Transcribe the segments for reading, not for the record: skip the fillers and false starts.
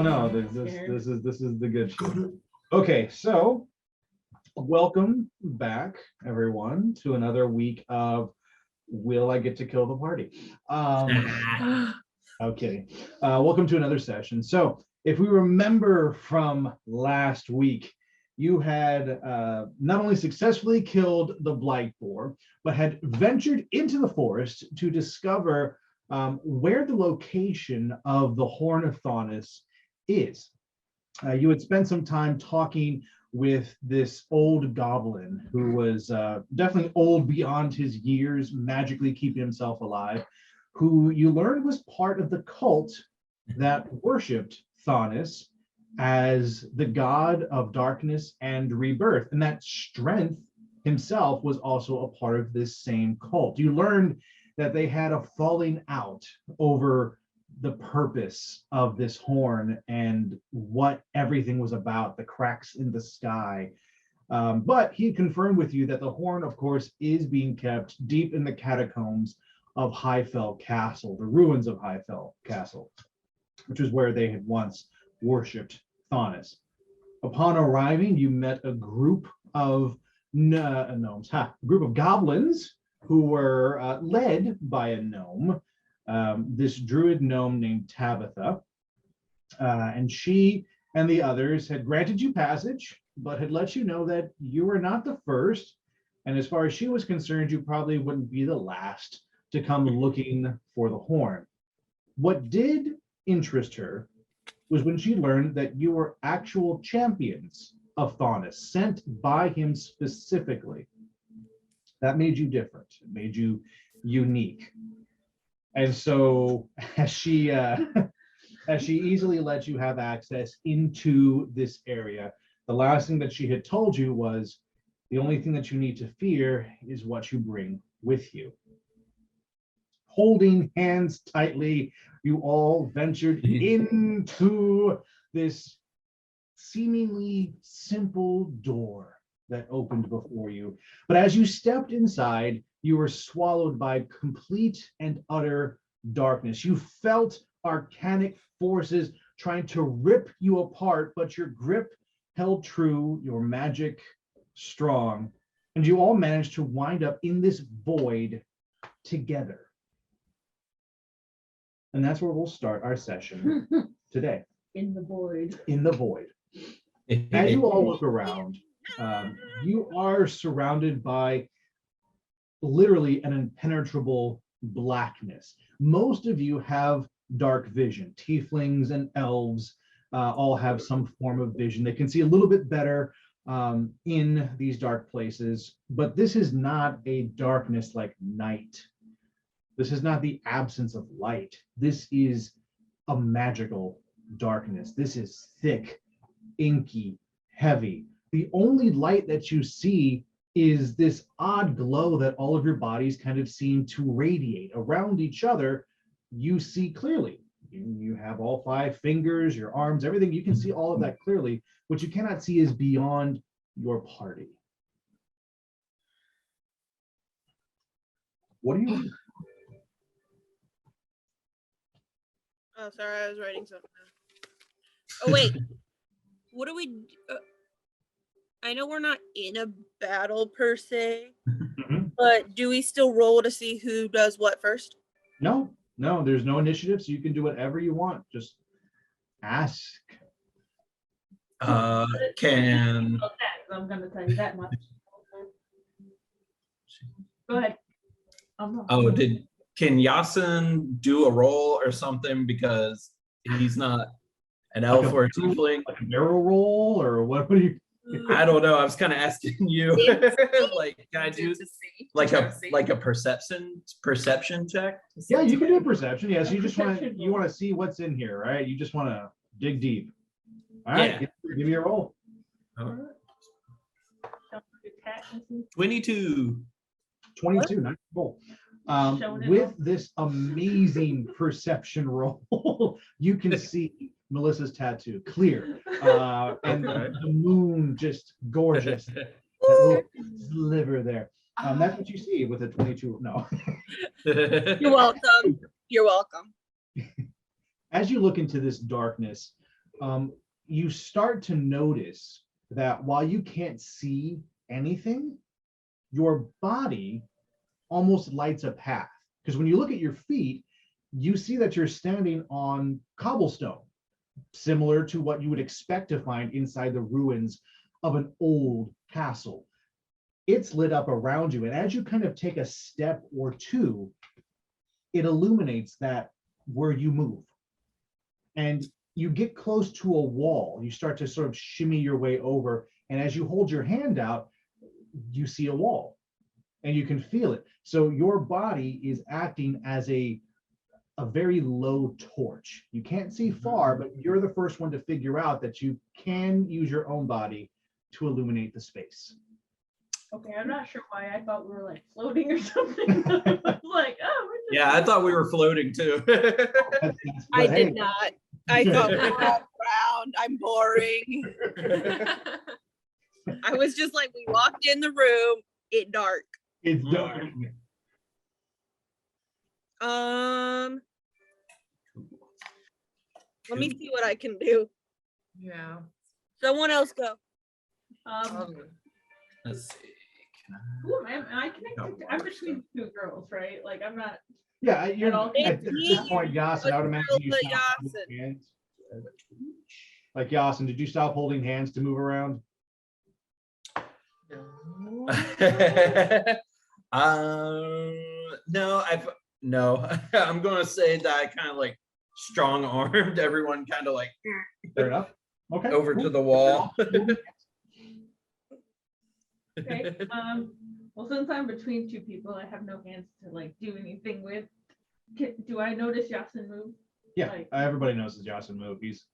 no, this is the good shit. Okay, so welcome back, everyone, to another week of Will I Get to Kill the Party? Okay, welcome to another session. So, if we remember from last week, you had not only successfully killed the Blight Boar, but had ventured into the forest to discover where the location of the Horn of Thaunus is. You had spent some time talking with this old goblin who was definitely old beyond his years, magically keeping himself alive, who you learned was part of the cult that worshipped Thaunus as the god of darkness and rebirth. And that Strength himself was also a part of this same cult. You learned that they had a falling out over the purpose of this horn and what everything was about, the cracks in the sky. But he confirmed with you that the horn, of course, is being kept deep in the catacombs of Highfell Castle, the ruins of Highfell Castle, which is where they had once worshipped Thaunus. Upon arriving, you met a group of gnomes, a group of goblins who were led by a gnome, this druid gnome named Tabitha, and she and the others had granted you passage, but had let you know that you were not the first, and as far as she was concerned, you probably wouldn't be the last to come looking for the horn. What did interest her was when she learned that you were actual champions of Thaunus, sent by him specifically. That made you different. It made you unique. And so as she easily let you have access into this area, the last thing that she had told you was the only thing that you need to fear is what you bring with you. Holding hands tightly, you all ventured into this seemingly simple door that opened before you. But as you stepped inside, you were swallowed by complete and utter darkness. You felt arcanic forces trying to rip you apart, but your grip held true, your magic strong, and you all managed to wind up in this void together. And that's where we'll start our session today. In the void. In the void. As you all look around, you are surrounded by literally an impenetrable blackness. Most of you have dark vision. Tieflings and elves all have some form of vision. They can see a little bit better in these dark places, but this is not a darkness like night. This is not the absence of light. This is a magical darkness. This is thick, inky, heavy. The only light that you see is this odd glow that all of your bodies kind of seem to radiate around each other. You see clearly. You have all 5 fingers, your arms, everything. You can see all of that clearly. What you cannot see is beyond your party. What do you? Oh, sorry, I was writing something. Oh, wait. What do we... I know we're not in a battle per se, but do we still roll to see who does what first? No, there's no initiative, so you can do whatever you want. Just ask. I'm going to tell you that much. Go ahead. Can Yassin do a roll or something, because he's not an elf or a tiefling? Like a barrel roll, or what do you? I don't know. I was kind of asking you. Like, can I do like a perception check? Yeah, you can do a perception. Yeah, so you just want to see what's in here, right? You just want to dig deep. All right, yeah. Give me a roll. All right. 22. 22, nice roll. With this amazing perception roll, you can see Melissa's tattoo clear, and the moon just gorgeous. That little sliver there. That's what you see with a 22. No. You're welcome. You're welcome. As you look into this darkness, you start to notice that while you can't see anything, your body almost lights a path. Because when you look at your feet, you see that you're standing on cobblestone, similar to what you would expect to find inside the ruins of an old castle. It's lit up around you, and as you kind of take a step or two, it illuminates that where you move. And you get close to a wall. You start to sort of shimmy your way over, and as you hold your hand out, you see a wall, and you can feel it. So your body is acting as a very low torch. You can't see far, but you're the first one to figure out that you can use your own body to illuminate the space. Okay, I'm not sure why I thought we were like floating or something. I was like, oh, we're just Yeah, I thought we were floating too. I did not. I thought we were all round. I'm boring. I was just like, we walked in the room, it dark. It's dark. Let me see what I can do. Yeah. Someone else go. Let's see. Who am I? I'm between two girls, right? Like I'm not. Yeah, you're At all. at this point, Yassin, I would imagine you But stopped holding hands. Like Yassin, did you stop holding hands to move around? No, I'm gonna say that I kind of like strong armed everyone kind of like Fair enough. Okay. over cool. to the wall. Okay. Well, since I'm between two people, I have no hands to like do anything with. Do I notice Yassin move? Yeah, Like- everybody knows it's Yassin move. He's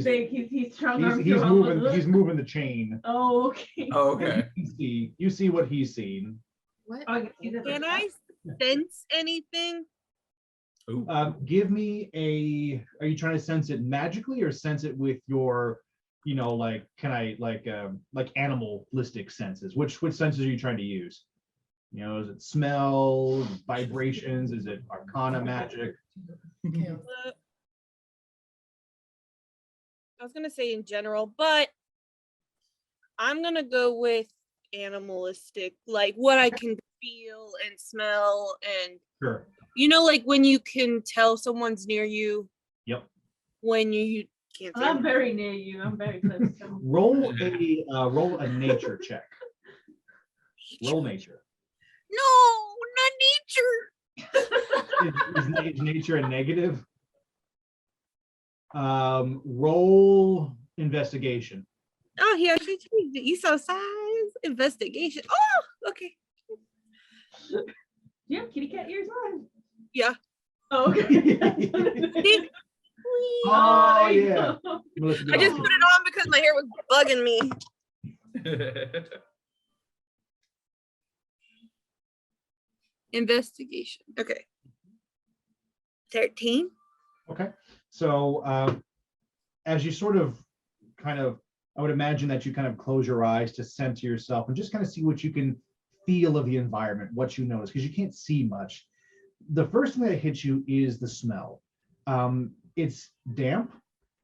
big. He's strong. He's moving the chain. Oh, okay. Oh, okay. You see what he's seen. What? Oh, I can see that. Can I sense anything? Ooh. Give me are you trying to sense it magically or sense it with your, like, like animalistic senses? Which senses are you trying to use? Is it smell, vibrations? Is it arcana magic? I was gonna say in general, but I'm gonna go with animalistic, like what I can feel and smell, and Sure. like when you can tell someone's near you. Yep. When you can't. I'm very near you. I'm very close. Roll a nature check. Roll nature. No, not nature. Is nature a negative? Roll investigation. Oh, he actually changed it. You saw size investigation. Oh, okay. Do you have kitty cat ears on? Yeah. Oh, okay. See? Oh, there you yeah. go. Melissa, I just put it on because my hair was bugging me. Investigation. Okay. 13. Okay. So as you sort of I would imagine that you kind of close your eyes to center yourself and just kind of see what you can feel of the environment, what you notice, because you can't see much. The first thing that hits you is the smell. It's damp.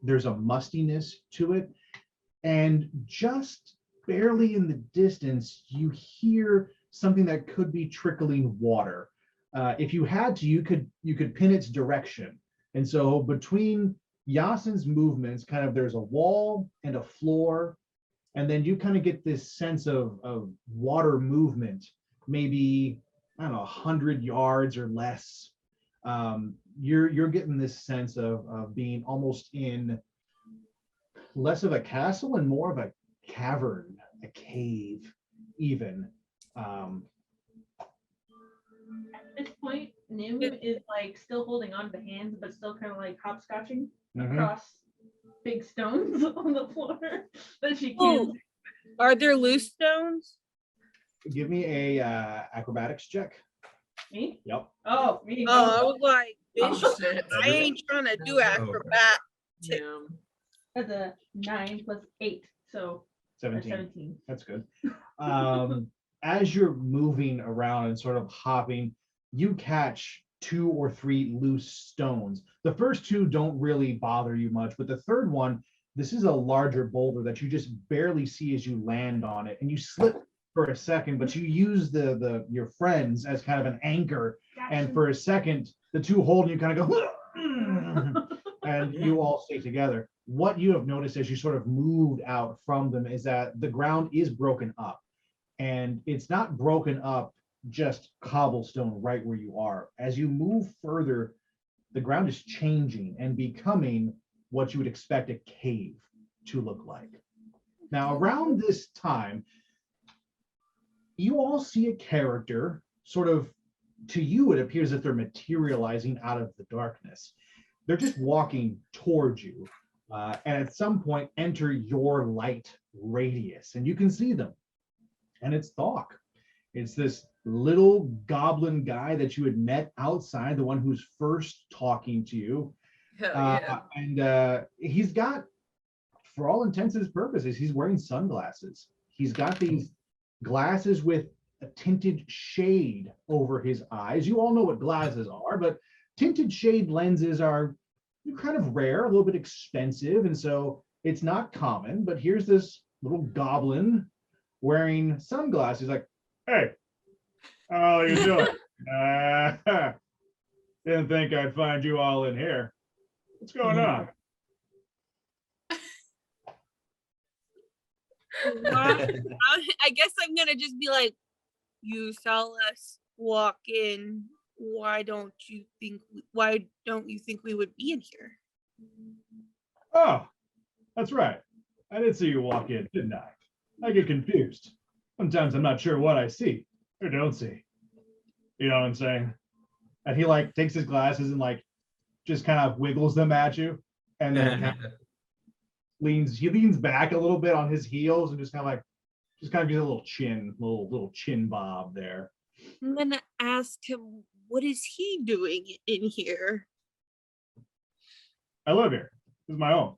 There's a mustiness to it. And just barely in the distance, you hear something that could be trickling water. If you had to, you could pin its direction. And so between Yassin's movements, kind of there's a wall and a floor, and then you kind of get this sense of water movement, maybe, I don't know, 100 yards or less. You're getting this sense of being almost in less of a castle and more of a cavern, a cave, even. At this point, Nim is like still holding on to the hands, but still kind of like hopscotching Mhm. across big stones on the floor that she Oh, can't. are there loose stones? Give me a acrobatics check. Me? Yep. Oh, me. Oh, I was like, Oh, bitch, shit. I ain't trying to do acrobat. Damn. That's a 9 plus 8, so 17. 17. That's good. As you're moving around and sort of hopping, you catch 2 or 3 loose stones. The first 2 don't really bother you much, but the third one, this is a larger boulder that you just barely see as you land on it, and you slip for a second, but you use your friends as kind of an anchor, and for a second, the two hold and you kind of go, and you all stay together. What you have noticed as you sort of moved out from them is that the ground is broken up, and it's not broken up just cobblestone right where you are. As you move further, the ground is changing and becoming what you would expect a cave to look like. Now, around this time, you all see a character, sort of, to you, it appears that they're materializing out of the darkness. They're just walking towards you, and at some point enter your light radius, and you can see them. And it's Thok. It's this little goblin guy that you had met outside, the one who's first talking to you. Hell yeah. And he's got, for all intents and purposes, he's wearing sunglasses. He's got these glasses with a tinted shade over his eyes. You all know what glasses are, but tinted shade lenses are kind of rare, a little bit expensive, and so it's not common. But here's this little goblin wearing sunglasses, like, hey, how are you doing? Didn't think I'd find you all in here. What's going on? I guess I'm gonna just be like, you saw us walk in. Why don't you think we would be in here? Oh, that's right. I did see you walk in, didn't I? I get confused. Sometimes I'm not sure what I see or don't see. You know what I'm saying? And he like takes his glasses and like just kind of wiggles them at you, and then kind of leans back a little bit on his heels and just kind of gives a little chin bob there. I'm gonna ask him, what is he doing in here? I live here. This is my home.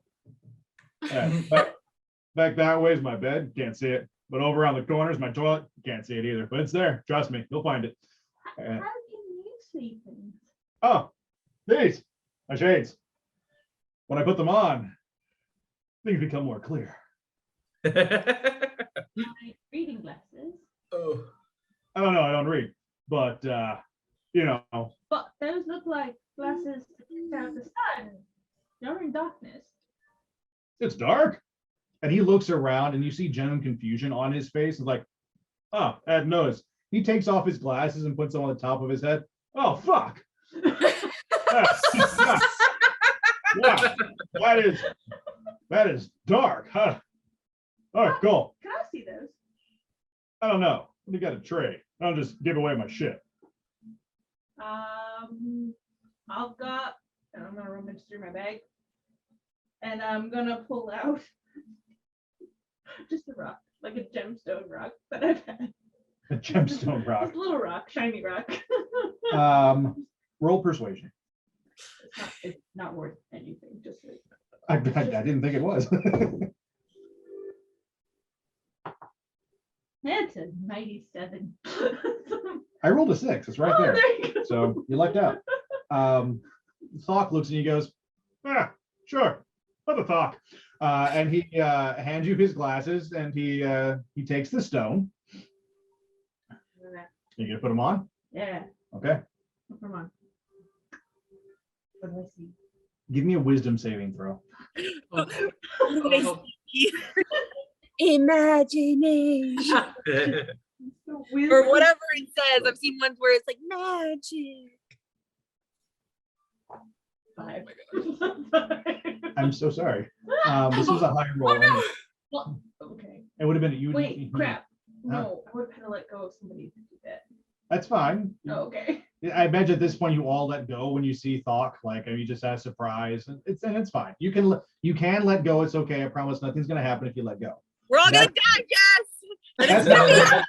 Back that way is my bed. Can't see it. But over on the corner is my toilet. Can't see it either. But it's there. Trust me. You'll find it. How can you see things? Oh, these. My shades. When I put them on, things become more clear. My reading glasses. Oh. I don't know. I don't read. But, you know. But those look like glasses to pick out the sun. You're in darkness. It's dark. And he looks around and you see genuine confusion on his face. It's like, oh, I hadn't noticed. He takes off his glasses and puts them on the top of his head. Oh, fuck. Wow. That is dark, huh? All right, cool. Can I see those? I don't know. We got a tray. I'll just give away my shit. I've got, and I'm gonna rummage through my bag, and I'm gonna pull out just a rock, like a gemstone rock that I've had. A gemstone rock. Just a little rock, shiny rock. Roll persuasion. It's not worth anything. Just I didn't think it was. That's a 97. I rolled a 6. It's right Oh, there. there you go. So you lucked out. Thok looks and he goes, sure. What the Thok? And he hands you his glasses and he takes the stone. You gonna put them on? Yeah. Okay. Come on. What do I see? Give me a wisdom saving throw. What do I see? Imagination. Or whatever it says. I've seen ones where it's like magic. 5. I'm so sorry. This was a high roll. Oh, no. Well, okay. It would have been. Wait, crap. No, I would have had to let go of somebody to do that. That's fine. Oh, okay. I imagine at this point you all let go when you see Thok. Like, you just had a surprise. It's fine. You can let go. It's okay. I promise nothing's gonna happen if you let go. We're all gonna die, Jess. That's- Don't die.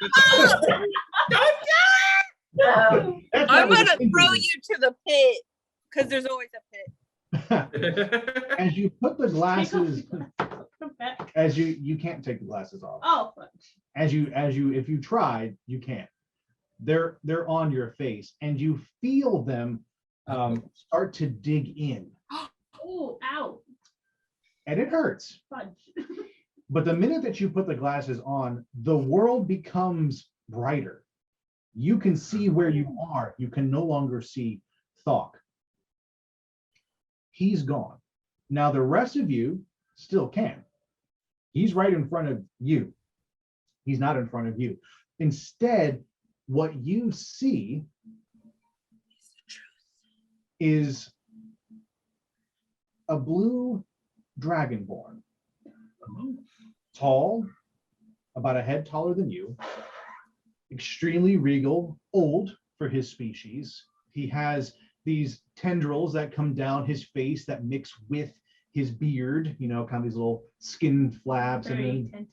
No. That's I'm what I was gonna thinking. throw you to the pit because there's always a pit. As you put the glasses, Come back. as you can't take the glasses off. Oh, fudge. If you tried, you can't. They're on your face, and you feel them start to dig in. Oh, ow. and it hurts. Fudge. But the minute that you put the glasses on, the world becomes brighter. You can see where you are. You can no longer see Thok. He's gone. Now the rest of you still can. He's right in front of you. He's not in front of you. Instead, what you see is a blue dragonborn. Tall, about a head taller than you, extremely regal, old for his species. He has these tendrils that come down his face that mix with his beard, you know, kind of these little skin flaps. Very And then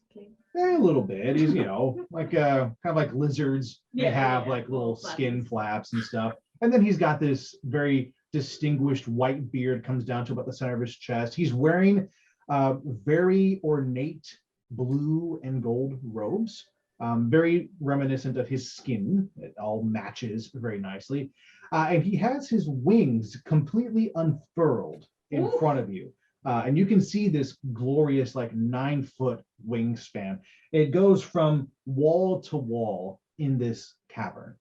tentacle. a little bit. He's, you know, like kind of like lizards. They Yeah, have yeah, like little little skin flaps. flaps and stuff. And then he's got this very distinguished white beard, comes down to about the center of his chest. He's wearing very ornate blue and gold robes, very reminiscent of his skin. It all matches very nicely. And he has his wings completely unfurled in Ooh. front of you. And you can see this glorious, like 9-foot wingspan. It goes from wall to wall in this cavern.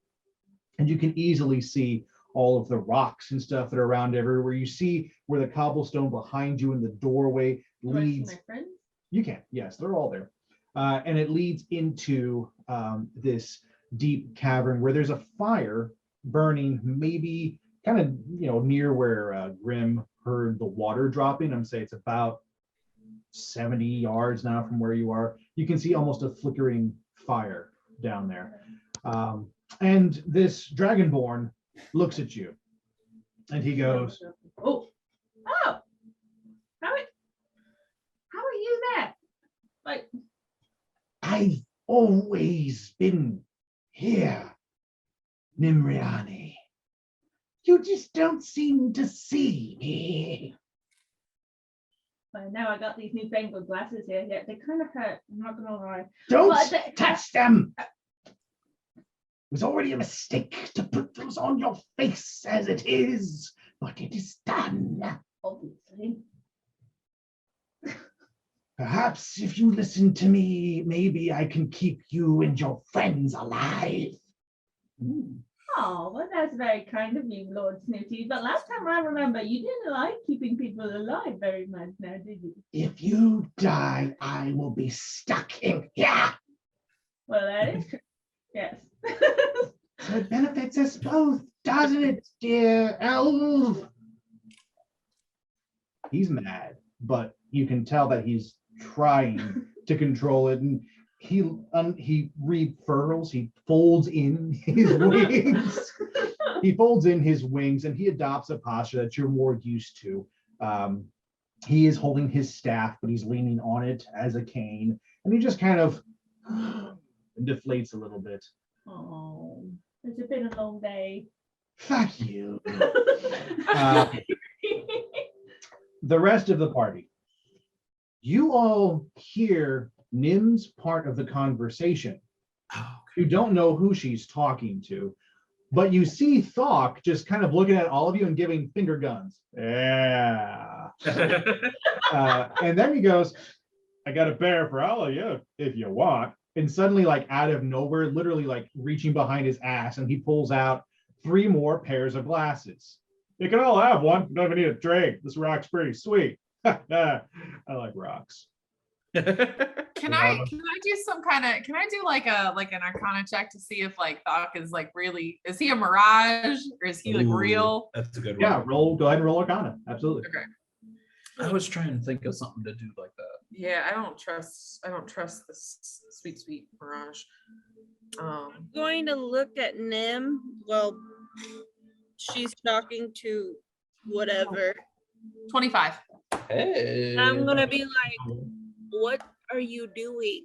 And you can easily see all of the rocks and stuff that are around everywhere. You see where the cobblestone behind you in the doorway Do I see leads. my friends? You can, yes, they're all there. And it leads into this deep cavern where there's a fire burning, maybe kind of, you know, near where Grim heard the water dropping. I'm saying it's about 70 yards now from where you are. You can see almost a flickering fire down there. And this dragonborn looks at you and he goes, Oh, how are you there? Like, I've always been here, Nimriani. You just don't seem to see me. well, now I got these new fangled glasses here. Yeah, they kind of hurt. I'm not gonna lie. Don't But they- touch them. It was already a mistake to put those on your face as it is, but it is done. Obviously. Perhaps if you listen to me, maybe I can keep you and your friends alive. Oh, well, that's very kind of you, Lord Snooty. But last time I remember, you didn't like keeping people alive very much now, did you? If you die, I will be stuck in here. Well, that is true. Yes. So it benefits us both, doesn't it, dear elf? He's mad, but you can tell that he's trying to control it, and he refurls, he folds in his wings. He folds in his wings, and he adopts a posture that you're more used to. He is holding his staff, but he's leaning on it as a cane, and he just kind of deflates a little bit. Oh, it's been a long day. Fuck you. The rest of the party. You all hear Nim's part of the conversation. You don't know who she's talking to, but you see Thok just kind of looking at all of you and giving finger guns. Yeah. And then he goes, I got a bear for all of you if you want. And suddenly, like out of nowhere, literally like reaching behind his ass, and he pulls out 3 more pairs of glasses. You can all have one. You don't even need a drink. This rock's pretty sweet. I like rocks. Can I do some kind of, can I do like an arcana check to see if like Thok is like really, is he a mirage or is he like Ooh, real? That's a good one. Yeah, go ahead and roll Arcana. Absolutely. Okay. I was trying to think of something to do like that. Yeah, I don't trust this sweet mirage. I'm going to look at Nim while she's talking to whatever. 25. Hey. I'm gonna be like, what are you doing?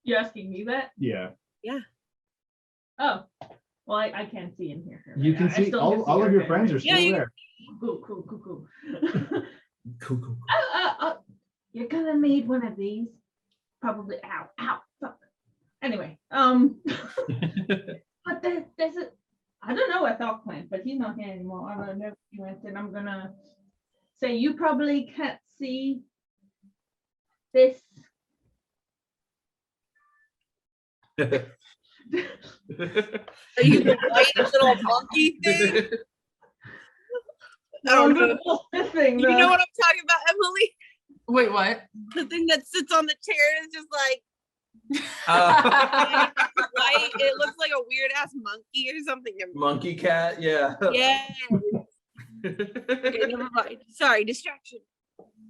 You're asking me that? Yeah. Oh, well, I can't see in here. You can I see still all can see of your okay. friends are still Yeah, there. Cool, cool, cool, cool. Cool. You're gonna need one of these. Probably. Ow. Fuck. Anyway, but there's a. I don't know where Thok went, but he's not here anymore. I don't know if he went, and I'm gonna say you probably can't see this Are you the white little monkey thing? I don't know. thing, You know what I'm talking about, Emily? Wait, what? The thing that sits on the chair is just like Uh, white. It looks like a weird ass monkey or something. monkey cat, yeah. Yeah. Okay, never mind. Sorry, distraction.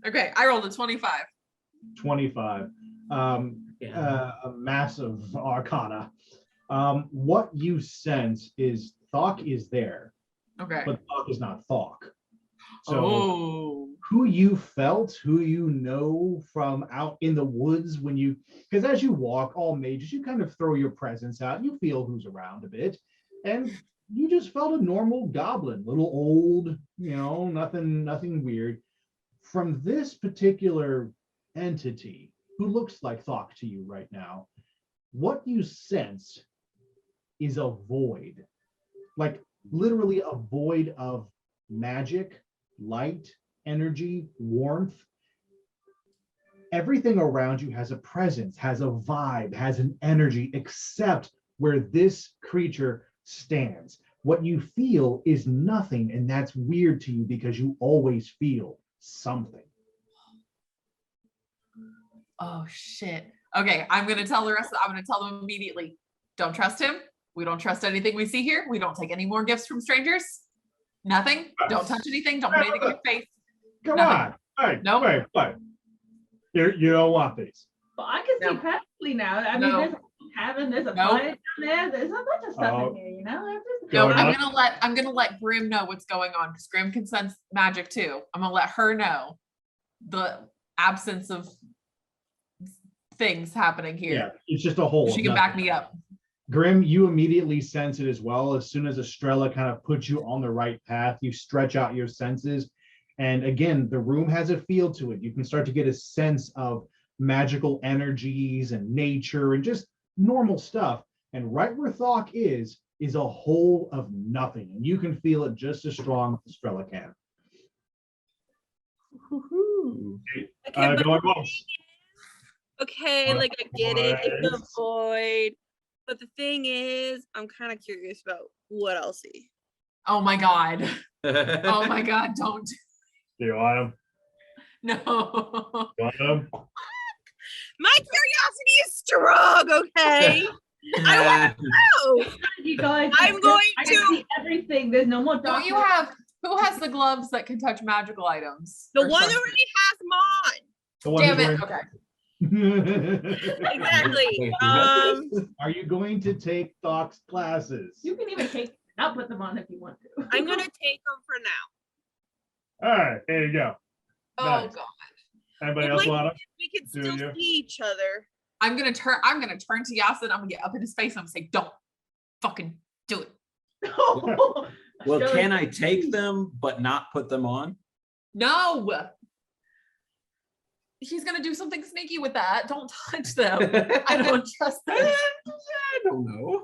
Okay, I rolled a 25. 25. Yeah. A massive arcana. What you sense is Thok is there, Okay. but Thok is not Thok. So Oh. who you felt, who you know from out in the woods when you, because as you walk, all mages, you kind of throw your presence out, you feel who's around a bit, and you just felt a normal goblin, little old, nothing weird. From this particular entity, who looks like Thok to you right now, what you sense is a void, like literally a void of magic, light, energy, warmth. Everything around you has a presence, has a vibe, has an energy, except where this creature stands. What you feel is nothing, and that's weird to you because you always feel something. Oh shit. Okay, I'm gonna tell them immediately. Don't trust him. We don't trust anything we see here. We don't take any more gifts from strangers. Nothing. Don't touch anything. Don't put anything in your face. Come Nothing. on. Hey, Nope. wait. You don't want these. But I can see No. perfectly now. I No. mean, there's a cabin, there's a No. fire down there, there's a bunch of stuff Oh. in here, you know? There's just- No, Going on. I'm gonna let Grim know what's going on because Grim can sense magic too. I'm gonna let her know the absence of things happening Yeah, here. it's just a hole. She of can back nothing. me up. Grim, you immediately sense it as well. As soon as Astrella kind of puts you on the right path, you stretch out your senses. And again, the room has a feel to it. You can start to get a sense of magical energies and nature and just normal stuff. And right where Thok is a hole of nothing. And you can feel it just as strong as Astrella can. Okay, but Going once. okay, like I get it. It's a Boys. void. But the thing is, I'm kind of curious about what I'll see. Oh my god. Oh my god, don't. Do you want him? No. You want him? My curiosity is strong, okay? I want to know. You guys, I'm going I can to- see everything. There's no more Don't you darkness. have who has the gloves that can touch magical items? The or one something? already has them on. The one Damn who's it. wearing- Okay. Exactly. Are you going to take Thok's classes? You can even take not put them on if you want to. I'm gonna take them for now. All right, here you go. Oh Nice. god. Anybody It else might want them? We can Do still you? see each other. I'm gonna turn to Yassin. I'm gonna get up in his face and I'm gonna say, don't fucking do it. Well, can I take them but not put them on? No. He's gonna do something sneaky with that. Don't touch them. I don't trust them. I don't know.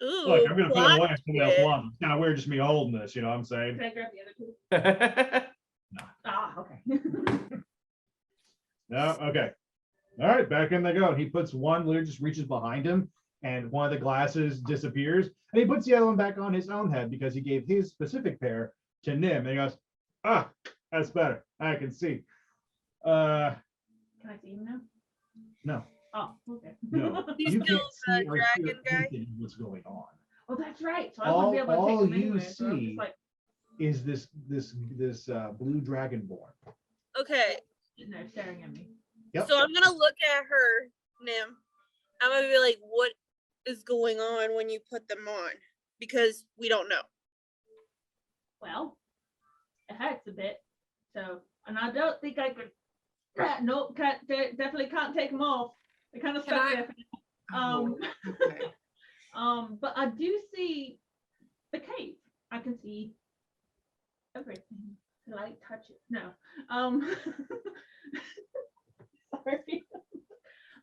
Ooh, Look, I'm gonna put them plot away if somebody else twist. wants them. It's kind of weird just me holding this, you know what I'm saying? Can I grab the other two? Ah, okay. No, okay. All right, back in they go. He puts one, literally just reaches behind him, and one of the glasses disappears. And he puts the other one back on his own head because he gave his specific pair to Nim. And he goes, ah, that's better. I can see. Can I see him now? No, Oh, okay. no. He's You still can't the see or hear dragon guy? anything of what's going on. Oh, that's right. So I wouldn't be able to All take them you anywhere. So I'm see- just like Is this blue dragonborn? Okay, sitting there staring at me. Yep. so I'm gonna look at her, Nim. I'm gonna be like, what is going on when you put them on? Because we don't know. Well, it hurts a bit. So, and I don't think I could. Nope, definitely can't take them off. They kind of Can stuck I- there. Um, Okay. but I do see the cave. I can see everything. Light touches. No. Sorry.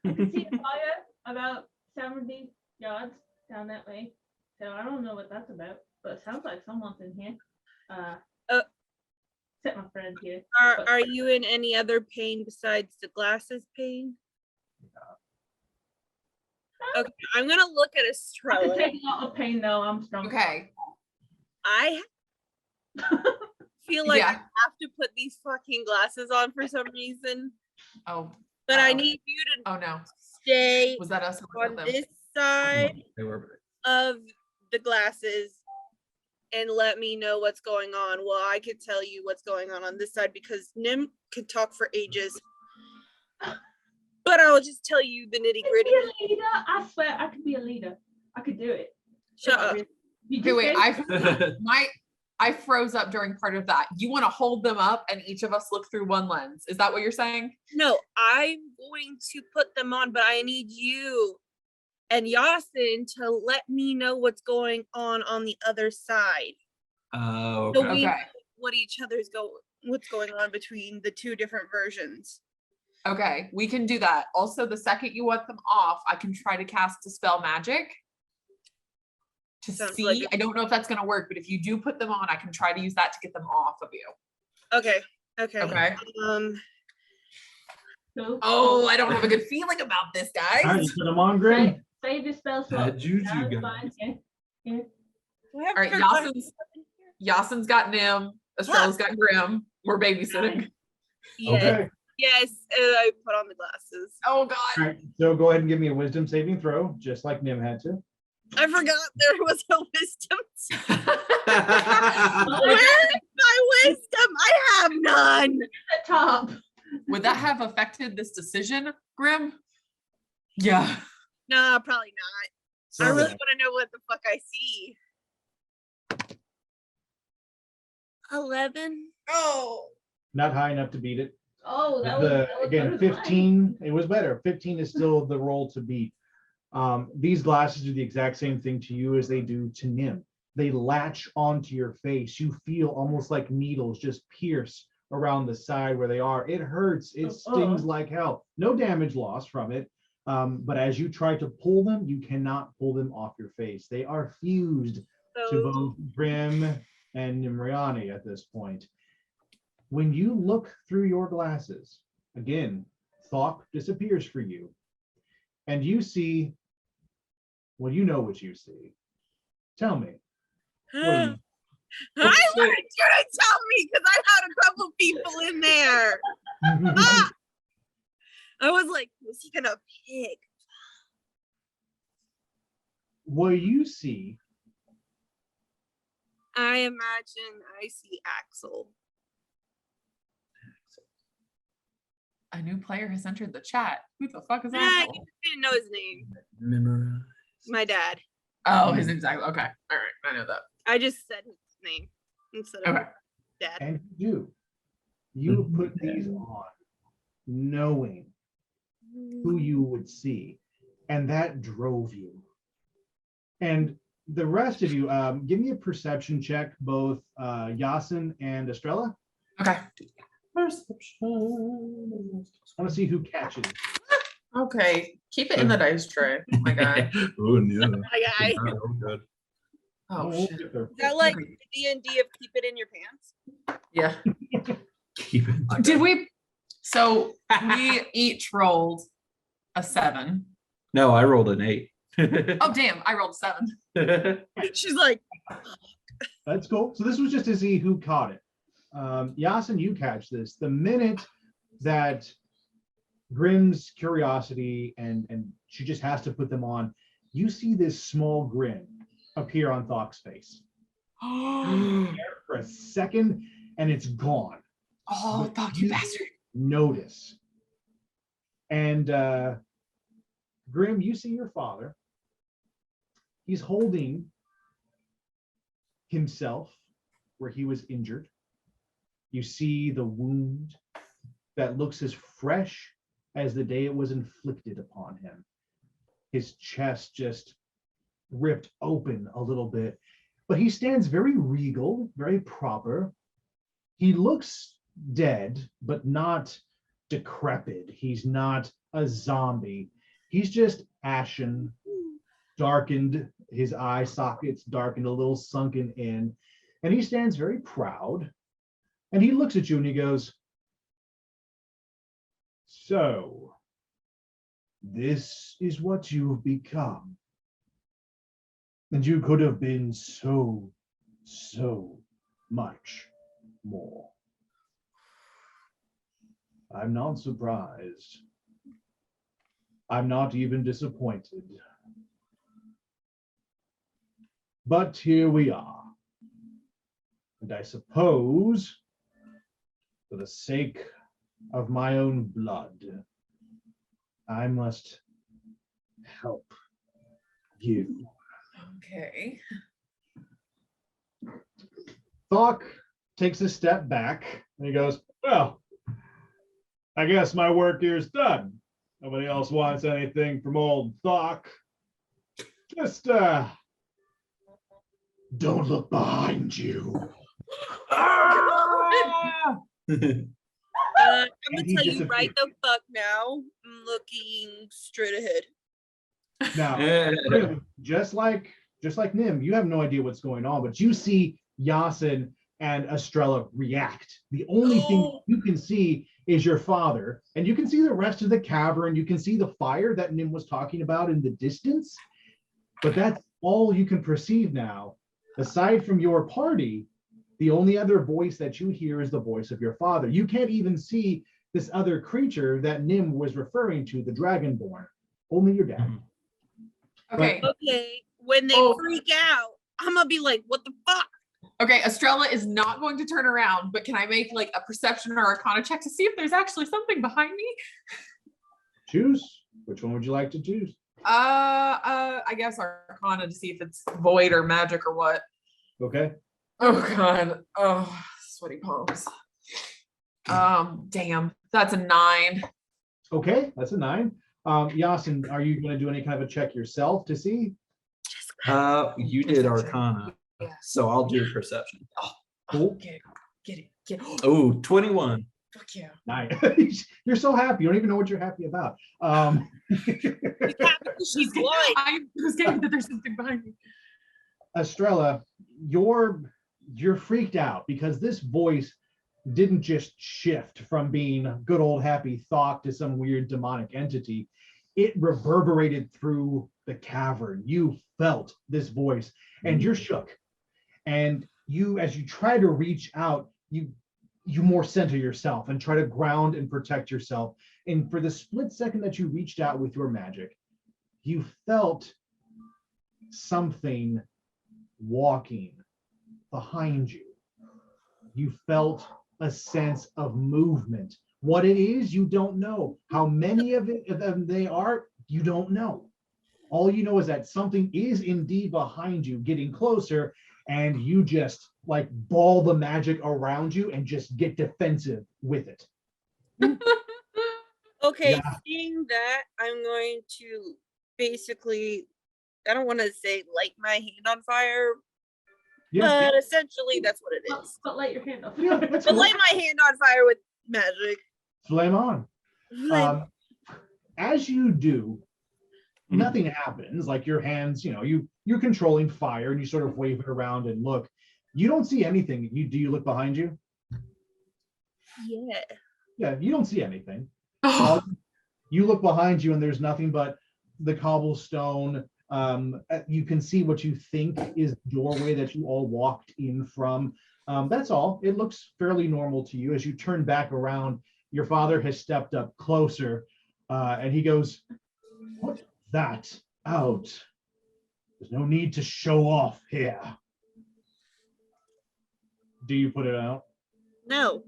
I can see a fire about 70 yards down that way. So I don't know what that's about, but it sounds like someone's in here. except my friend here. Are you in any other pain besides the glasses pain? Okay, I'm gonna look at I can Astrella. take a lot of pain though. I'm strong. Okay. I feel like I Yeah. have to put these fucking glasses on for some reason, Oh. but I Uh-oh. need you to Oh no. stay Was that us? Or was on that them? this side They were. of the glasses and let me know what's going on. Well, I could tell you what's going on this side because Nim could talk for ages. But I'll just tell you the nitty I gritty. could be a leader. I swear I could be a leader. I could do it. Shut up. You Okay, just wait. gave- I froze up during part of that. You want to hold them up and each of us look through one lens. Is that what you're saying? No, I'm going to put them on, but I need you and Yassin to let me know what's going on the other side. Oh, So okay. we know Okay. what's going on between the two different versions. Okay, we can do that. Also, the second you want them off, I can try to cast Dispel Magic to Sounds see. like a- I don't know if that's going to work, but if you do put them on, I can try to use that to get them off of you. Okay. Okay. Okay. Cool. Oh, I don't have a good feeling about this, All right, guys. you put them on, Grim. Save your spell slot. That juju That's guy. fine. Yeah. Do I have All right, her Yassin's got Nim. Estrella's got Grim. We're babysitting. Yes. Okay. Yes. And I put on the glasses. Oh All God. right. So go ahead and give me a wisdom saving throw, just like Nim had to. I forgot there was a wisdom. Oh, Where is my wisdom? I have none. the top. Would that have affected this decision, Grim? Yeah. Nah, probably not. I really So, want to know what the fuck I see. 11. Oh. not high enough to beat it. Oh, that was, The that was again, that was fine. 15, it was better. 15 is still the roll to beat. These glasses do the exact same thing to you as they do to Nim. They latch onto your face. You feel almost like needles just pierce around the side where they are. It hurts. It stings like hell. No damage lost from it. But as you try to pull them, you cannot pull them off your face. They are fused to So both Grim and Nimriani at this point. When you look through your glasses, again, thought disappears for you, and you see, well, you know what you see. Tell me. What do you- I wanted you to tell me because I had a couple people in there. Ah! I was like, was he gonna pick? What you see, I imagine I see Axel. A new player has entered the chat. Who the fuck is Yeah, that? you didn't know his name. Memorize. My dad. Oh, his name's Axel. Okay. All right. I know that. I just said his name instead of Okay. dad. and you put these on knowing who you would see, and that drove you. And the rest of you, give me a perception check, both Yassin and Astrella. Okay. I want to see who catches. Okay. Keep it in the dice tray. Oh my God. Oh no. My guy. Oh, good. Oh We'll shit. get there. Is that like the D&D of keep it in your pants? Yeah. Keep it. Did we? So we each rolled a 7. No, I rolled an 8. Oh damn! I rolled a 7. She's like, That's cool. So this was just to see who caught it. Yassin, you catch this. The minute that Grim's curiosity and she just has to put them on, you see this small grin appear on Thok's face for a second, and it's gone. Oh, fuck you, bastard! Notice. And Grim, you see your father. He's holding himself where he was injured. You see the wound that looks as fresh as the day it was inflicted upon him. His chest just ripped open a little bit, but he stands very regal, very proper. He looks dead, but not decrepit. He's not a zombie. He's just ashen, darkened, his eye sockets darkened, a little sunken in, and he stands very proud, And he looks at you and he goes, so, this is what you've become. And you could have been so much more. I'm not surprised. I'm not even disappointed. But here we are. And I suppose, for the sake of my own blood, I must help you. Okay. Thok takes a step back and he goes, well, I guess my work here's done. Nobody else wants anything from old Thok. Just don't look behind you. I'm And gonna he tell you disappeared. right the fuck now. I'm looking straight ahead. Now, just like Nim, you have no idea what's going on, but you see Yassin and Astrella react. The only thing you can see is your father, and you can see the rest of the cavern. You can see the fire that Nim was talking about in the distance, but that's all you can perceive now. Aside from your party, the only other voice that you hear is the voice of your father. You can't even see this other creature that Nim was referring to, the Dragonborn. Only your dad. Okay. Okay, when they freak out, I'm gonna be like, what the fuck? Okay, Astrella is not going to turn around, but can I make like a perception or arcana check to see if there's actually something behind me? Choose. Which one would you like to choose? I guess arcana to see if it's void or magic or what. Okay. Oh god. Oh, sweaty palms. Damn. That's a 9. Okay, that's a 9. Yassin, are you going to do any kind of a check yourself to see? You did Arcana, so I'll do perception. Cool. Get it. Oh, 21. Fuck yeah. Nice. You're so happy. You don't even know what you're happy about. She's blind. I'm scared that there's something behind me. Astrella, you're freaked out because this voice didn't just shift from being good old happy Thok to some weird demonic entity. It reverberated through the cavern. You felt this voice and you're shook. And you, as you try to reach out, you more center yourself and try to ground and protect yourself. And for the split second that you reached out with your magic, you felt something walking behind you. You felt a sense of movement. What it is, you don't know. How many of them they are, you don't know. All you know is that something is indeed behind you, getting closer, and you just like ball the magic around you and just get defensive with it. Okay, Yeah. seeing that, I'm going to basically, I don't want to say light my hand on fire, Yeah, but essentially that's what it is. But light your hand off. yeah, that's But cool. light my hand on fire with magic. Flame on. As you do, nothing happens. Like your hands, you're controlling fire and you sort of wave it around and look. You don't see anything. Do you look behind you? Yeah. Yeah, you don't see anything. You look behind you and there's nothing but the cobblestone. You can see what you think is the doorway that you all walked in from. That's all. It looks fairly normal to you. As you turn back around, your father has stepped up closer and he goes, "Put that out. There's no need to show off here." Do you put it out? No.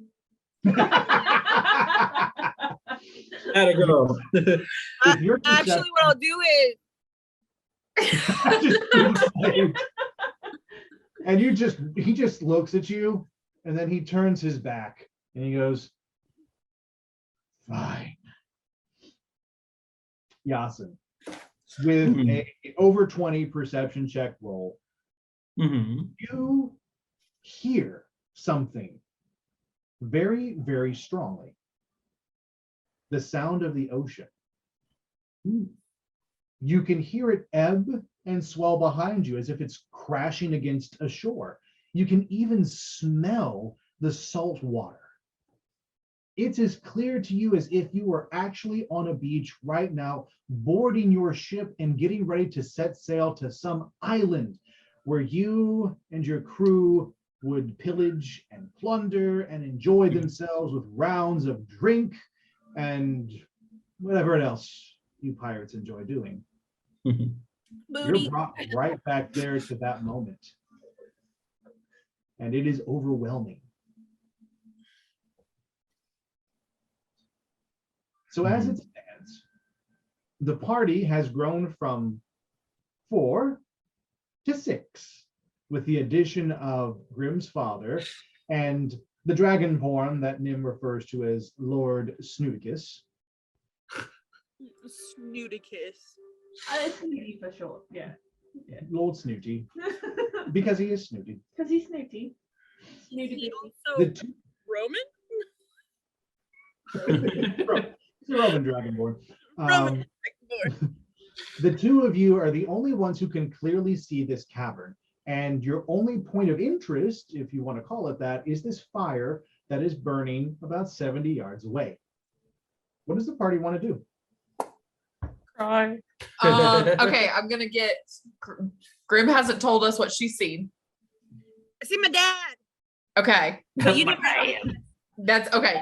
How'd it go? If you're Actually, what I'll do is and he just looks at you and then he turns his back and he goes, "Fine." Yassin, with a over 20 perception check roll, you hear something very, very strongly. The sound of the ocean. You can hear it ebb and swell behind you as if it's crashing against a shore. You can even smell the salt water. It's as clear to you as if you were actually on a beach right now, boarding your ship and getting ready to set sail to some island where you and your crew would pillage and plunder and enjoy themselves with rounds of drink and whatever else you pirates enjoy doing. Booty. You're brought right back there to that moment. And it is overwhelming. So as it stands, the party has grown from 4 to 6, with the addition of Grimm's father and the dragonborn that Nim refers to as Lord Snooticus. Snooticus. Snooty for sure. Yeah. Lord Snooty, because he is snooty. Because he's snooty. Is he The also two, Roman? It's a Roman dragonborn. Roman. The two of you are the only ones who can clearly see this cavern. And your only point of interest, if you want to call it that, is this fire that is burning about 70 yards away. What does the party want to do? Cry. Okay, I'm gonna get. Grim hasn't told us what she's seen. I see my dad. Okay, But you never know. that's okay.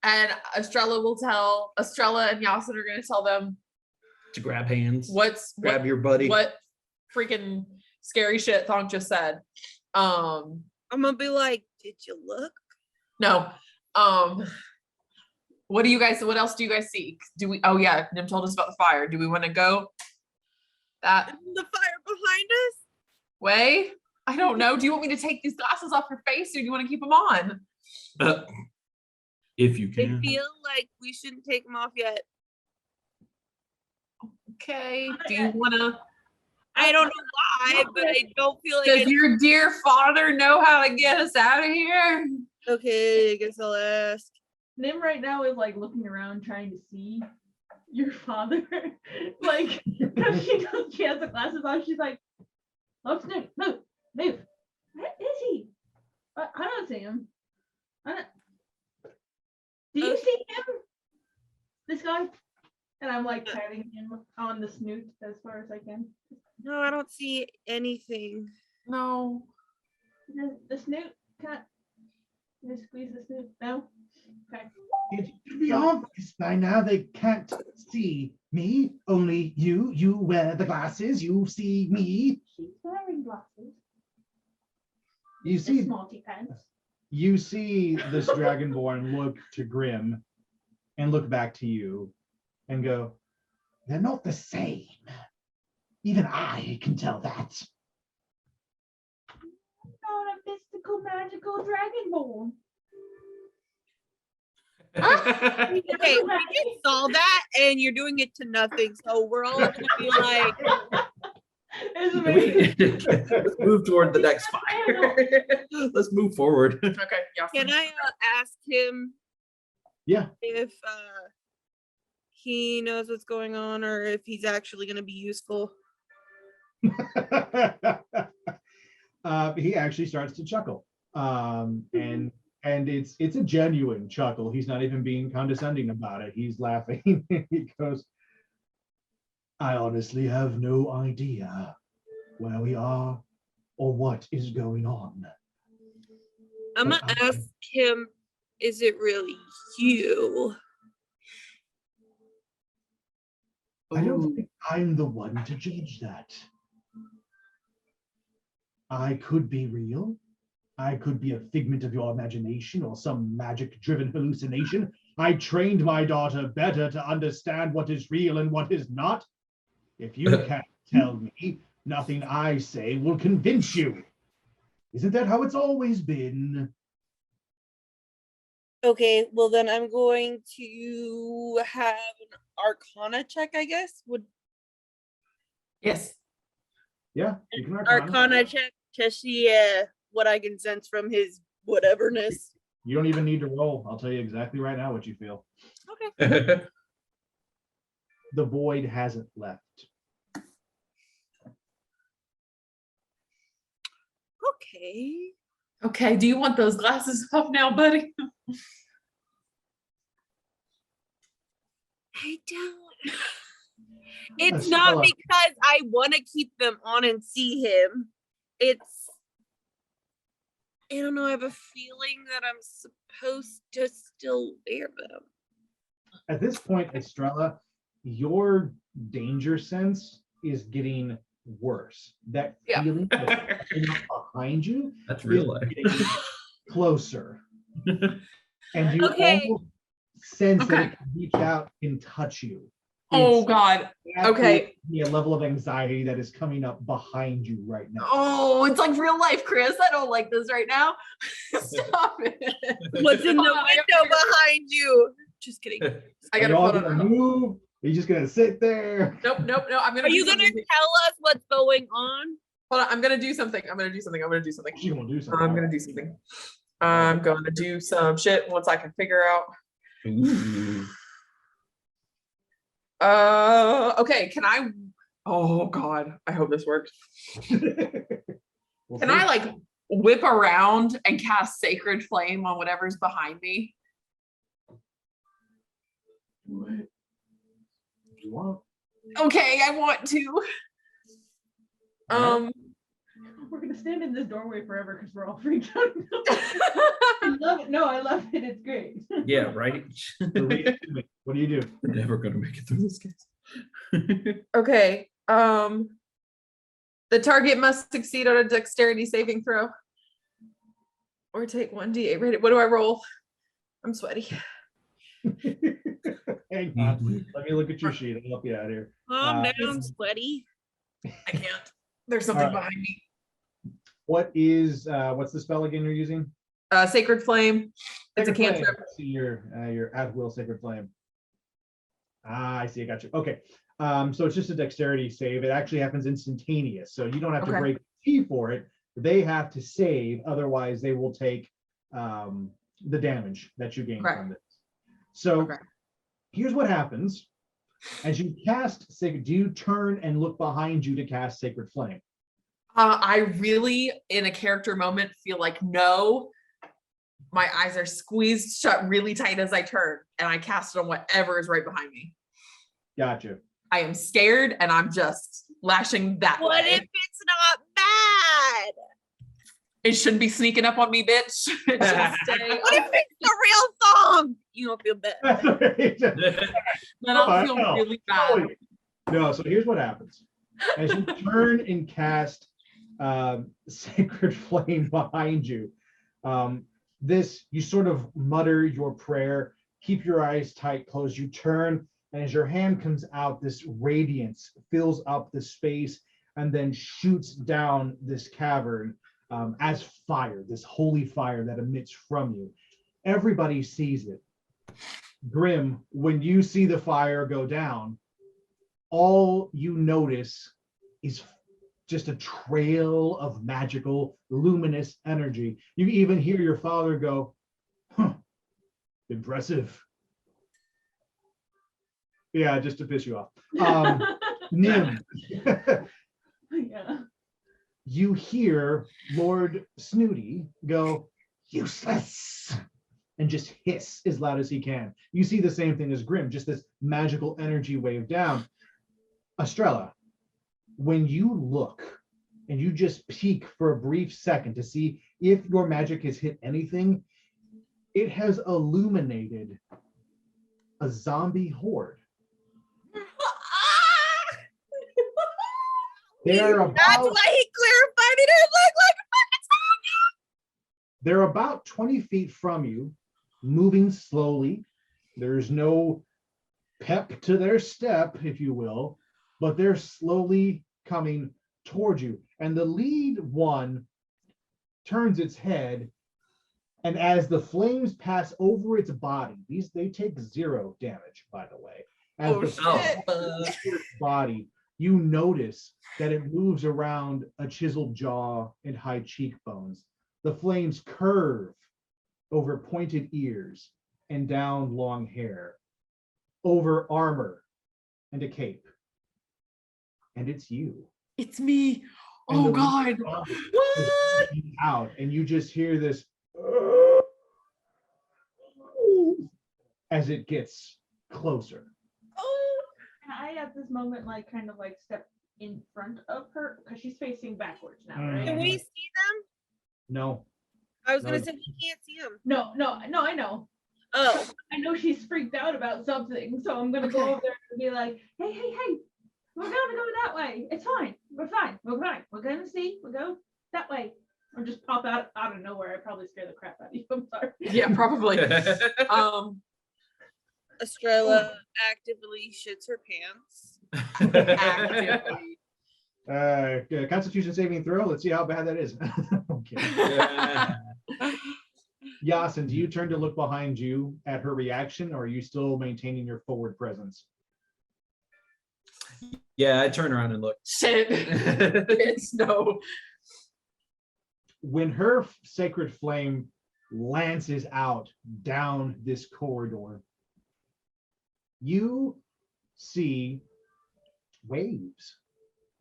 And Astrella will tell. Astrella and Yassin are gonna tell them To grab hands. what Grab your buddy. what freaking scary shit Thonk just said. I'm gonna be like, did you look? No. What else do you guys see? Do we, oh yeah, Nim told us about the fire. Do we want to go that The fire behind us? way? I don't know. Do you want me to take these glasses off your face or do you want to keep them on? If you I can. feel like we shouldn't take them off yet. Okay. Do you want to, I don't know why, but I don't feel like does your dear father know how to get us out of here? okay, I guess I'll ask. Nim right now is like looking around trying to see your father. Like, because she has the glasses on, she's like, oh, Snoop, move. Where is he? I don't see him. Do you see him? This guy? And I'm like patting him on the snoot as far as I can. No, I don't see anything. No. The snoot can't. Just squeeze the snoot. No? Okay. It should be obvious by now they can't see me. Only you wear the glasses. You see me. She's wearing glasses. You The see, smarty pants. you see this dragonborn look to Grim and look back to you and go, they're not the same. Even I can tell that. Not a mystical, magical dragonborn. Okay, we just saw that and you're doing it to nothing. So we're all gonna be like, It's amazing. Let's move toward the next fire. Let's move forward. Okay. Yeah. can I ask him Yeah. if he knows what's going on or if he's actually gonna be useful? He actually starts to chuckle. And it's a genuine chuckle. He's not even being condescending about it. He's laughing. He goes, I honestly have no idea where we are or what is going on. I'm gonna ask him, is it really you? I don't think I'm the one to judge that. I could be real. I could be a figment of your imagination or some magic-driven hallucination. I trained my daughter better to understand what is real and what is not. If you can't tell me, nothing I say will convince you. Isn't that how it's always been? Okay, well then I'm going to have an Arcana check, I guess. Would Yes. Yeah, you can Arcana check to see what I can sense from his whateverness. You don't even need to roll. I'll tell you exactly right now what you feel. Okay. The void hasn't left. Okay. Okay, do you want those glasses off now, buddy? I don't. It's not Astrella. because I want to keep them on and see him. It's, I don't know, I have a feeling that I'm supposed to still wear them. At this point, Estrella, your danger sense is getting worse. That Yeah. feeling that's coming up behind you That's is real life. getting closer. And you Okay. almost sense that Okay. it can reach out and touch you. Oh It's God. Okay. absolutely a level of anxiety that is coming up behind you right now. Oh, it's like real life, Chris. I don't like this right now. Stop it. What's in the Hold on, I window behind you? Just kidding. I Are gotta you all put gonna on. move? Are you just gonna sit there? Nope. I'm gonna. Are you do gonna something. tell us what's going on? Hold on. I'm gonna do something. I'm gonna do something. She's gonna do something. I'm gonna do something. I'm gonna do some shit once I can figure out. Ooh. Okay. Can I? Oh God. I hope this works. We'll Can see. I like whip around and cast Sacred Flame on whatever's behind me? Do it. If you want. Okay, I want to. We're gonna stand in this doorway forever because we're all freaked out. I love it. No, I love it. It's great. Yeah, right. So read it to me. What do you do? We're never gonna make it through this case. Okay. The target must succeed on a dexterity saving throw. Or take 1d8 rated. What do I roll? I'm sweaty. Hang on. Let me look at your sheet. I'll help you out here. Calm Uh, down, sweaty. I can't. There's something All right. behind me. What's the spell again you're using? Sacred Flame. It's a Sacred Flame. cantrip. I see your at will Sacred Flame. Ah, I see. I got you. Okay. So it's just a dexterity save. It actually happens instantaneous. So you don't have to Okay. break key for it. They have to save. Otherwise, they will take the damage that you gain Okay. from this. So Okay. here's what happens. As you cast Sacred, do you turn and look behind you to cast Sacred Flame? I really, in a character moment, feel like no. My eyes are squeezed shut really tight as I turn, and I cast it on whatever is right behind me. Gotcha. I am scared, and I'm just lashing that What way. if it's not bad? It shouldn't be sneaking up on me, bitch. It should stay. What if it's the real song? You don't feel bad. That's right. Then Oh, I'll I feel know. really bad. No, so here's what happens. As you turn and cast Sacred Flame behind you, you sort of mutter your prayer, keep your eyes tight, close, you turn, and as your hand comes out, this radiance fills up the space and then shoots down this cavern as fire, this holy fire that emits from you. Everybody sees it. Grim, when you see the fire go down, all you notice is just a trail of magical, luminous energy. You even hear your father go, huh, impressive. Yeah, just to piss you off. Nim, Yeah. you hear Lord Snooty go, useless, and just hiss as loud as he can. You see the same thing as Grim, just this magical energy wave down. Astrella, when you look and you just peek for a brief second to see if your magic has hit anything, it has illuminated a zombie horde. They are That's about, why he clarified it. It looked like they're about 20 feet from you, moving slowly. There's no pep to their step, if you will, but they're slowly coming towards you. And the lead one turns its head, and as the flames pass over its body, they take 0 damage, by the way. As Oh, the shit. flames pass over its body, you notice that it moves around a chiseled jaw and high cheekbones. The flames curve over pointed ears and down long hair, over armor and a cape. And it's you. It's me. And Oh the God. zombie What? is out, and you just hear this as it gets closer. Oh. And I at this moment like kind of like step in front of her because she's facing backwards now, Mm. right? Can we see them? No. I was No. gonna say we can't see them. No, I know. Oh, I know she's freaked out about something, so I'm gonna go Okay. over there and be like, hey, we're gonna go that way. It's fine. We're fine. We're fine. We're gonna see. We'll go that way. Or just pop out of nowhere. I probably scare the crap out of you. I'm sorry. Yeah, probably. Astrella actively shits her pants. Actively. Constitution saving throw. Let's see how bad that is. Okay. Yassin, do you turn to look behind you at her reaction, or are you still maintaining your forward presence? Yeah, I turn around and look. Shit. It's no. When her sacred flame lances out down this corridor, you see waves.